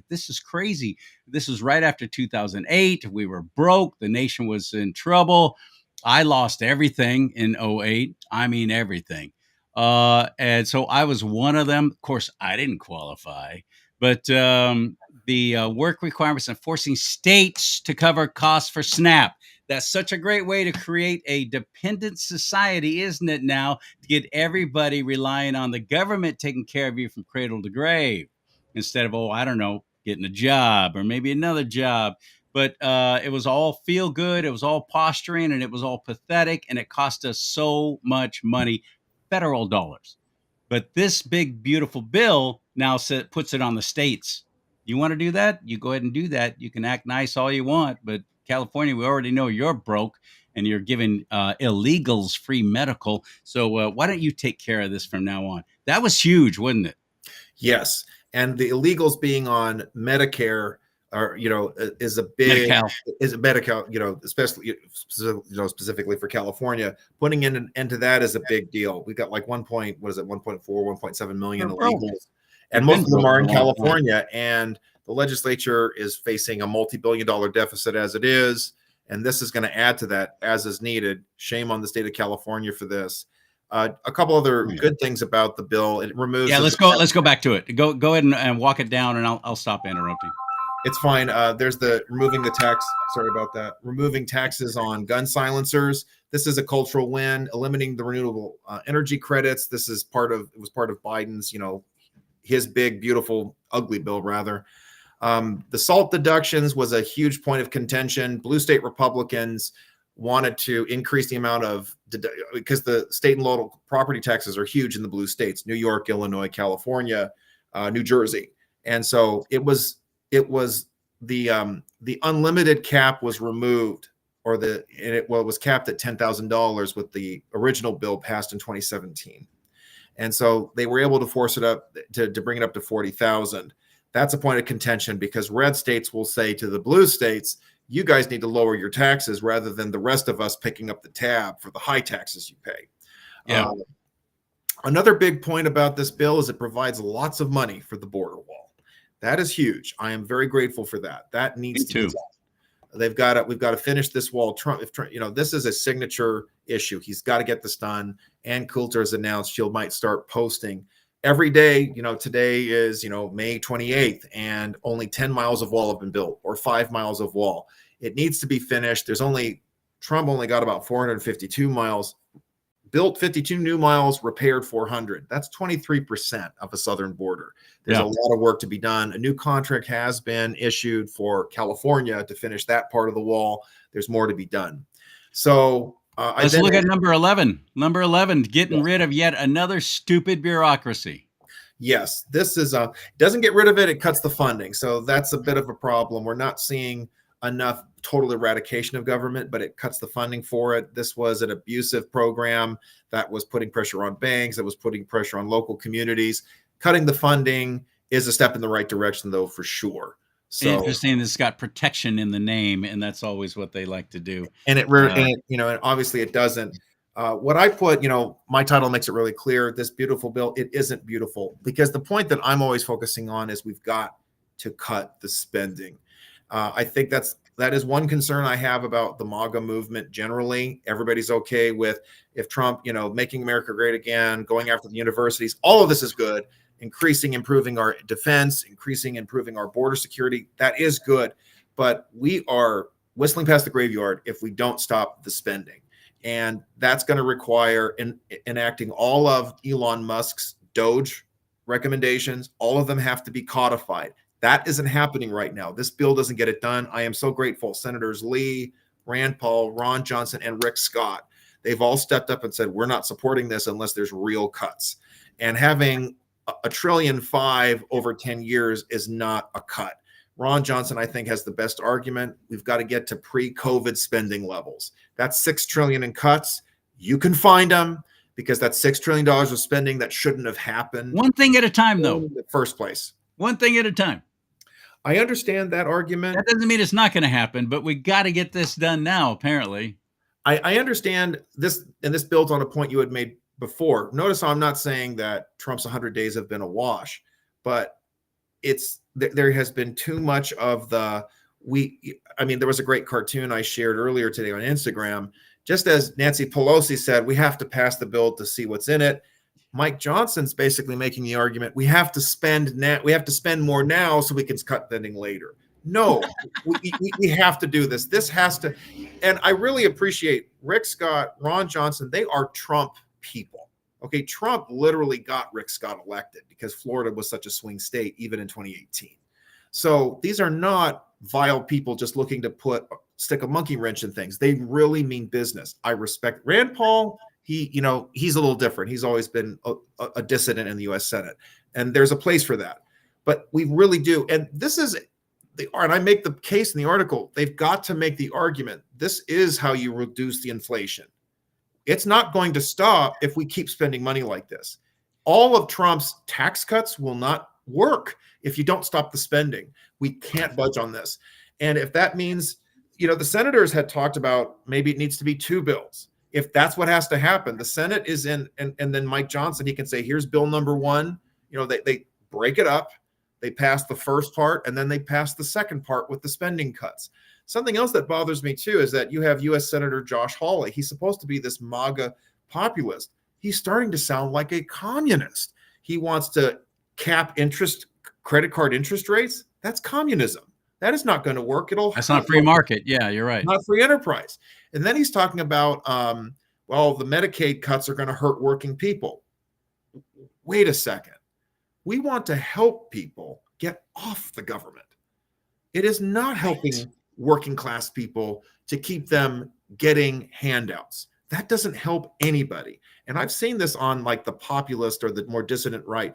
this is crazy. This was right after 2008. We were broke. The nation was in trouble. I lost everything in '08. I mean, everything. And so I was one of them. Of course, I didn't qualify, but the work requirements and forcing states to cover costs for SNAP. That's such a great way to create a dependent society, isn't it now, to get everybody relying on the government taking care of you from cradle to grave instead of, I don't know, getting a job or maybe another job. But it was all feel good. It was all posturing and it was all pathetic. And it cost us so much money, federal dollars. But this big, beautiful bill now puts it on the states. You want to do that? You go ahead and do that. You can act nice all you want. But California, we already know you're broke and you're giving illegals free medical. So why don't you take care of this from now on? That was huge, wasn't it? Yes. And the illegals being on Medicare is a big Medi-Cal, especially specifically for California, putting an end to that is a big deal. We got like 1.7 million illegals, and most of them are in California, and the legislature is facing a multi-billion-dollar deficit as it is, and this is going to add to that as is needed. Shame on the state of California for this. A couple other good things about the bill. It removes. Yeah, let's go back to it. Go ahead and walk it down, and I'll stop interrupting. It's fine. There's the removing the tax. Sorry about that. Removing taxes on gun silencers. This is a cultural win. Eliminating the renewable energy credits. It was part of Biden's, his big, beautiful, ugly bill rather. The SALT deductions was a huge point of contention. Blue state Republicans wanted to increase the amount of, because the state and local property taxes are huge in the blue states, New York, Illinois, California, New Jersey. And so it was the unlimited cap was removed, it was capped at $10,000 with the original bill passed in 2017. And so they were able to force it up to bring it up to 40,000. That's a point of contention because red states will say to the blue states, you guys need to lower your taxes rather than the rest of us picking up the tab for the high taxes you pay. Yeah. Another big point about this bill is it provides lots of money for the border wall. That is huge. I am very grateful for that. That needs to be done. We've got to finish this wall. Trump, this is a signature issue. He's got to get this done. Ann Coulter has announced she might start posting every day. Today is, May 28th, and only 10 miles of wall have been built or 5 miles of wall. It needs to be finished. Trump only got about 452 miles built, 52 new miles, repaired 400. That's 23% of a southern border. There's a lot of work to be done. A new contract has been issued for California to finish that part of the wall. There's more to be done. So let's look at number 11. Number 11, getting rid of yet another stupid bureaucracy. Yes, this is doesn't get rid of it. It cuts the funding. So that's a bit of a problem. We're not seeing enough total eradication of government, but it cuts the funding for it. This was an abusive program that was putting pressure on banks, that was putting pressure on local communities. Cutting the funding is a step in the right direction, though, for sure. So interesting. It's got protection in the name, and that's always what they like to do. And and obviously it doesn't. What I put, my title makes it really clear. This beautiful bill, it isn't beautiful because the point that I'm always focusing on is we've got to cut the spending. I think that is one concern I have about the MAGA movement generally. Everybody's okay with if Trump, making America great again, going after the universities. All of this is good. Improving our defense, improving our border security. That is good. But we are whistling past the graveyard if we don't stop the spending. And that's going to require enacting all of Elon Musk's Doge recommendations. All of them have to be codified. That isn't happening right now. This bill doesn't get it done. I am so grateful. Senators Lee, Rand Paul, Ron Johnson, and Rick Scott, they've all stepped up and said, we're not supporting this unless there's real cuts. And having $1.5 trillion over 10 years is not a cut. Ron Johnson, I think, has the best argument. We've got to get to pre-COVID spending levels. That's $6 trillion in cuts. You can find them, because that's $6 trillion of spending that shouldn't have happened. One thing at a time, though. In the first place. One thing at a time. I understand that argument. That doesn't mean it's not going to happen, but we got to get this done now, apparently. I understand this, and this builds on a point you had made before. Notice I'm not saying that Trump's 100 days have been a wash, but there has been too much of there was a great cartoon I shared earlier today on Instagram. Just as Nancy Pelosi said, we have to pass the bill to see what's in it. Mike Johnson's basically making the argument we have to spend more now so we can cut spending later. No, we have to do this. This has to, and I really appreciate Rick Scott, Ron Johnson. They are Trump people. Okay, Trump literally got Rick Scott elected because Florida was such a swing state, even in 2018. So these are not vile people just looking to stick a monkey wrench in things. They really mean business. I respect Rand Paul. He's a little different. He's always been a dissident in the U.S. Senate, and there's a place for that. But we really do. And and I make the case in the article, they've got to make the argument. This is how you reduce the inflation. It's not going to stop if we keep spending money like this. All of Trump's tax cuts will not work if you don't stop the spending. We can't budge on this. And if that means, the senators had talked about maybe it needs to be 2 bills. If that's what has to happen, the Senate is in, and then Mike Johnson, he can say, here's bill number 1. They break it up. They pass the first part, and then they pass the second part with the spending cuts. Something else that bothers me, too, is that you have U.S. Senator Josh Hawley. He's supposed to be this MAGA populist. He's starting to sound like a communist. He wants to cap credit card interest rates. That's communism. That is not going to work. That's not free market. Yeah, you're right. Not free enterprise. And then he's talking about, the Medicaid cuts are going to hurt working people. Wait a second. We want to help people get off the government. It is not helping working class people to keep them getting handouts. That doesn't help anybody. And I've seen this on like the populist or the more dissident right.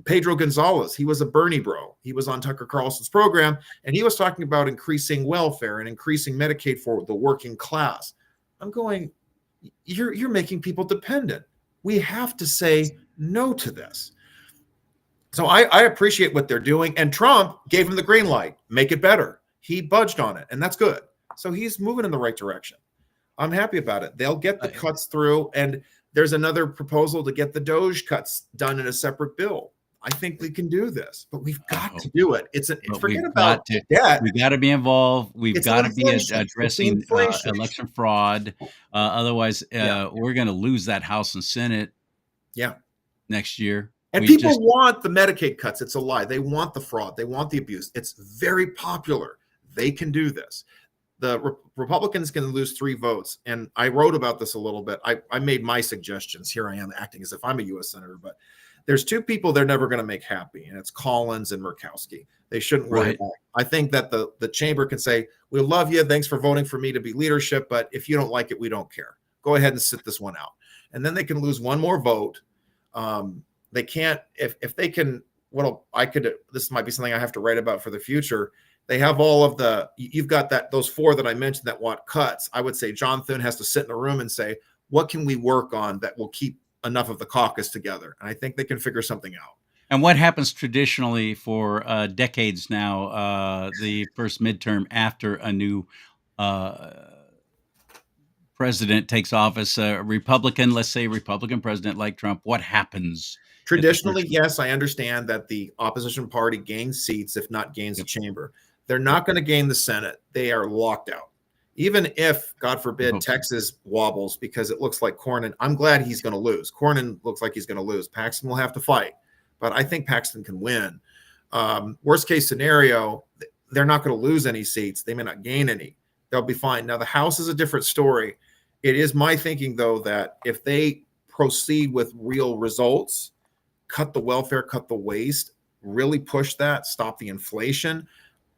Pedro Gonzalez, he was a Bernie bro. He was on Tucker Carlson's program, and he was talking about increasing welfare and increasing Medicaid for the working class. I'm going, you're making people dependent. We have to say no to this. So I appreciate what they're doing. And Trump gave him the green light, make it better. He budged on it, and that's good. So he's moving in the right direction. I'm happy about it. They'll get the cuts through, and there's another proposal to get the Doge cuts done in a separate bill. I think we can do this, but we've got to do it. Forget about debt. We've got to be involved. We've got to be addressing election fraud. Otherwise, we're going to lose that House and Senate next year. And people want the Medicaid cuts. It's a lie. They want the fraud. They want the abuse. It's very popular. They can do this. The Republicans can lose 3 votes. And I wrote about this a little bit. I made my suggestions. Here I am acting as if I'm a U.S. Senator. But there's 2 people they're never going to make happy, and it's Collins and Murkowski. They shouldn't worry about it. I think that the chamber can say, we love you. Thanks for voting for me to be leadership. But if you don't like it, we don't care. Go ahead and sit this one out. And then they can lose 1 more vote. They can't, if they can, this might be something I have to write about for the future. They have all of you've got those 4 that I mentioned that want cuts. I would say John Thune has to sit in a room and say, what can we work on that will keep enough of the caucus together? And I think they can figure something out. And what happens traditionally for decades now, the first midterm after a new president takes office, let's say Republican president like Trump, what happens? Traditionally, yes, I understand that the opposition party gains seats, if not gains the chamber. They're not going to gain the Senate. They are locked out. Even if, God forbid, Texas wobbles because it looks like Cornyn, I'm glad he's going to lose. Cornyn looks like he's going to lose. Paxton will have to fight, but I think Paxton can win. Worst case scenario, they're not going to lose any seats. They may not gain any. They'll be fine. Now, the House is a different story. It is my thinking, though, that if they proceed with real results, cut the welfare, cut the waste, really push that, stop the inflation,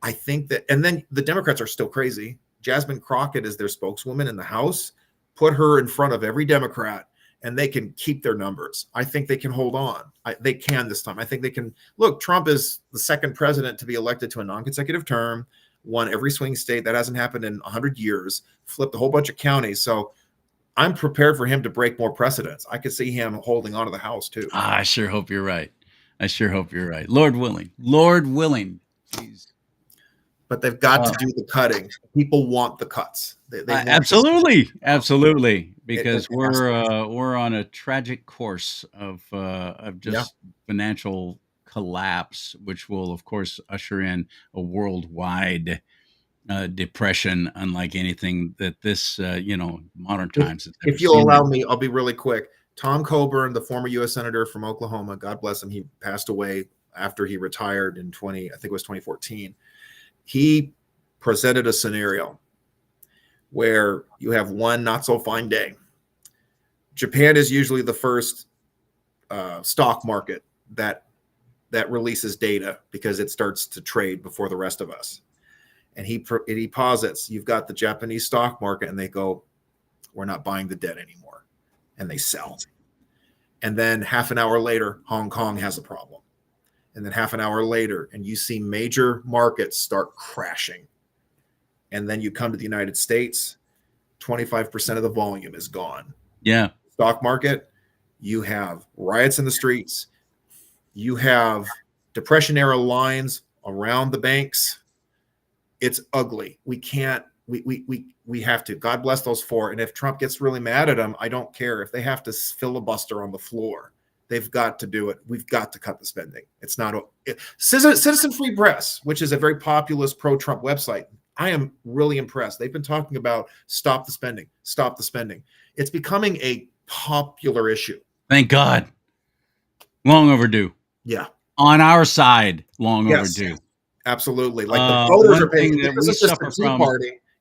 I think that, and then the Democrats are still crazy. Jasmine Crockett is their spokeswoman in the House. Put her in front of every Democrat, and they can keep their numbers. I think they can hold on. They can this time. I think they can. Look, Trump is the second president to be elected to a non-consecutive term, won every swing state. That hasn't happened in 100 years, flipped a whole bunch of counties. So I'm prepared for him to break more precedents. I could see him holding on to the House, too. I sure hope you're right. I sure hope you're right. Lord willing. Lord willing. Please. But they've got to do the cutting. People want the cuts. They want absolutely, absolutely, because it has to we're on a tragic course of just financial collapse, which will, of course, usher in a worldwide depression, unlike anything that this modern times has ever If you'll seen. allow me, I'll be really quick. Tom Coburn, the former U.S. Senator from Oklahoma, God bless him, he passed away after he retired in I think it was 2014. He presented a scenario where you have one not so fine day. Japan is usually the first stock market that releases data because it starts to trade before the rest of us. And he posits, you've got the Japanese stock market, and they go, we're not buying the debt anymore. And they sell. And then half an hour later, Hong Kong has a problem. And then half an hour later, and you see major markets start crashing. And then you come to the United States, 25% of the volume is gone. Yeah. Stock market, you have riots in the streets. You have Depression era lines around the banks. It's ugly. We can't, we have to. God bless those four. And if Trump gets really mad at them, I don't care. If they have to filibuster on the floor, they've got to do it. We've got to cut the spending. It's not Citizen Free Press, which is a very populist pro-Trump website. I am really impressed. They've been talking about stop the spending, stop the spending. It's becoming a popular issue. Thank God. Long overdue. Yeah. On our side, long overdue. Absolutely. Like the voters are paying. It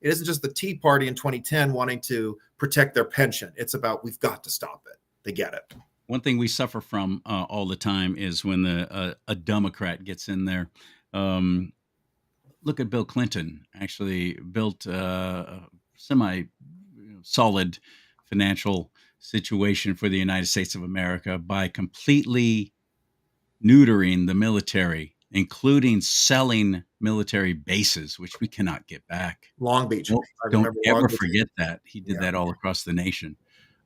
isn't just the Tea Party in 2010 wanting to protect their pension. It's about we've got to stop it. They get it. One thing we suffer from all the time is when a Democrat gets in there. Look at Bill Clinton. Actually built a semi-solid financial situation for the United States of America by completely neutering the military, including selling military bases, which we cannot get back. Long Beach. Don't ever forget that. He did that all across the nation.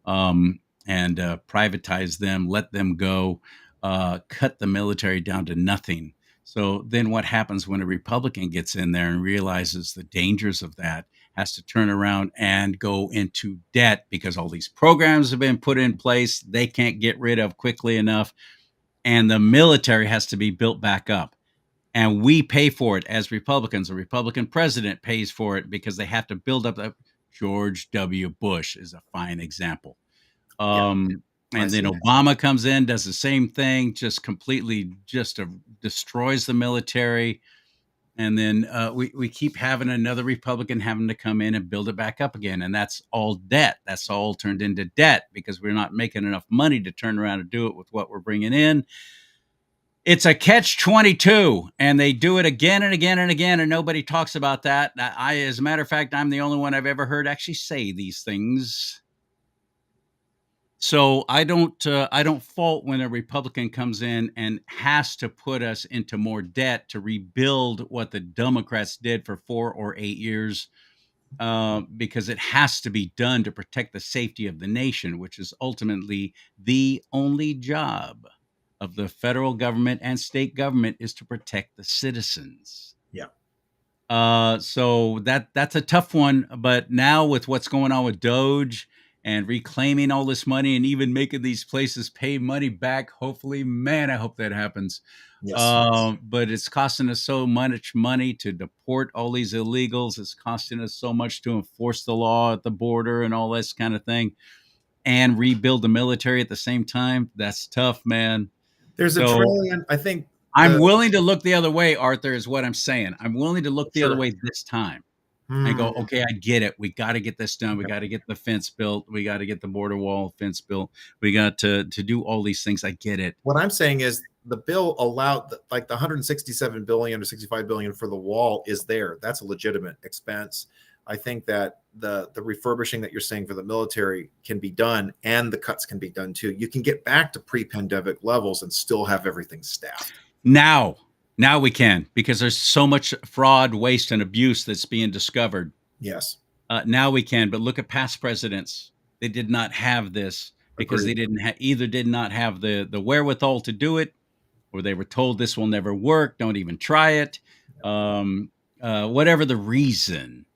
And privatize them, let them go, cut the military down to nothing. So then what happens when a Republican gets in there and realizes the dangers of that, has to turn around and go into debt because all these programs have been put in place they can't get rid of quickly enough. And the military has to be built back up. And we pay for it as Republicans. A Republican president pays for it because they have to build up. George W. Bush is a fine example. And then Obama comes in, does the same thing, just completely destroys the military. And then we keep having another Republican having to come in and build it back up again. And that's all debt. That's all turned into debt because we're not making enough money to turn around and do it with what we're bringing in. It's a catch-22, and they do it again and again and again, and nobody talks about that. As a matter of fact, I'm the only one I've ever heard actually say these things. So I don't fault when a Republican comes in and has to put us into more debt to rebuild what the Democrats did for 4 or 8 years, because it has to be done to protect the safety of the nation, which is ultimately the only job of the federal government and state government is to protect the citizens. Yeah. So that's a tough one. But now with what's going on with Doge and reclaiming all this money and even making these places pay money back, hopefully, man, I hope that happens. Yes. But it's costing us so much money to deport all these illegals. It's costing us so much to enforce the law at the border and all this kind of thing, and rebuild the military at the same time. That's tough, man. There's a trillion. I think I'm willing to look the other way, Arthur, is what I'm saying. I'm willing to look the other way this time. and go, Hmm. okay, I get it. We got to get this done. We got to get the fence built. We got to get the border wall fence built. We got to do all these things. I get it. What I'm saying is the bill allowed like the 167 billion or 65 billion for the wall is there. That's a legitimate expense. I think that the refurbishing that you're saying for the military can be done, and the cuts can be done too. You can get back to pre-pandemic levels and still have everything staffed. Now we can, because there's so much fraud, waste, and abuse that's being discovered. Yes. Now we can, but look at past presidents. They did not have this because Agreed. they did not have the wherewithal to do it, or they were told this will never work. Don't even try it. Whatever the reason.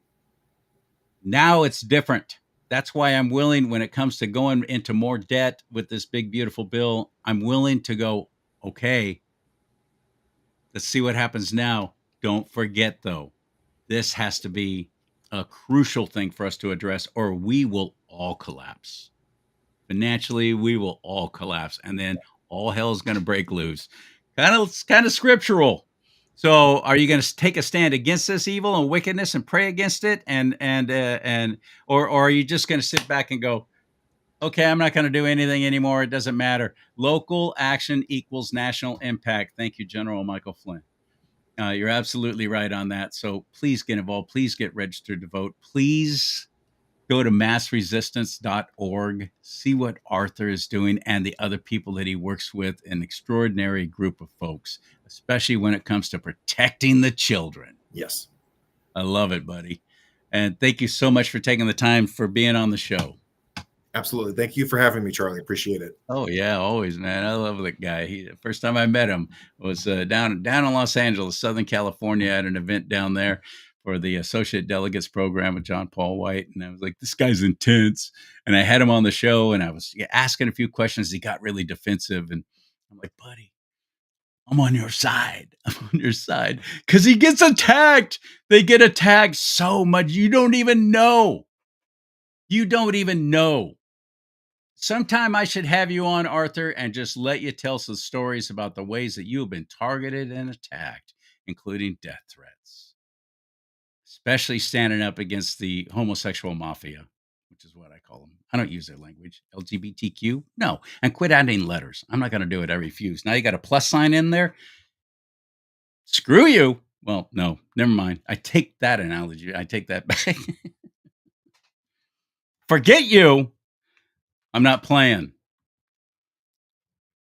Now it's different. That's why I'm willing, when it comes to going into more debt with this big, beautiful bill, I'm willing to go, okay, let's see what happens now. Don't forget, though, this has to be a crucial thing for us to address, or we will all collapse. Financially, we will all collapse, and then all hell is going to break loose. Kind of scriptural. So, are you going to take a stand against this evil and wickedness and pray against it, or are you just going to sit back and go, okay, I'm not going to do anything anymore. It doesn't matter. Local action equals national impact. Thank you, General Michael Flynn. You're absolutely right on that. So please get involved. Please get registered to vote. Please go to massresistance.org. See what Arthur is doing and the other people that he works with. An extraordinary group of folks, especially when it comes to protecting the children. Yes. I love it, buddy. And thank you so much for taking the time for being on the show. Absolutely. Thank you for having me, Charlie. Appreciate it. Oh yeah, always, man. I love that guy. First time I met him was down in Los Angeles, Southern California, at an event down there for the Associate Delegates Program with John Paul White, and I was like, this guy's intense. And I had him on the show, and I was asking a few questions. He got really defensive, and I'm like, buddy, I'm on your side. I'm on your side because he gets attacked. They get attacked so much you don't even know. You don't even know. Sometime I should have you on, Arthur, and just let you tell some stories about the ways that you have been targeted and attacked, including death threats, especially standing up against the homosexual mafia, which is what I call them. I don't use their language. LGBTQ? No. And quit adding letters. I'm not going to do it. I refuse. Now you got a plus sign in there. Screw you. Well, no, never mind. I take that analogy. I take that back. Forget you. I'm not playing.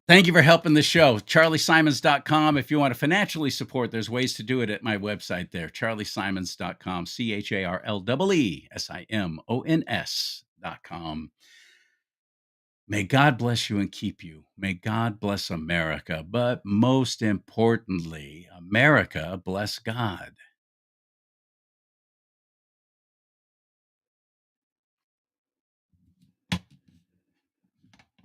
Thank you for helping the show. CharLeeSimons.com. If you want to financially support, there's ways to do it at my website there. CharLeeSimons.com. CharLeeSimons.com. May God bless you and keep you. May God bless America. But most importantly, America bless God.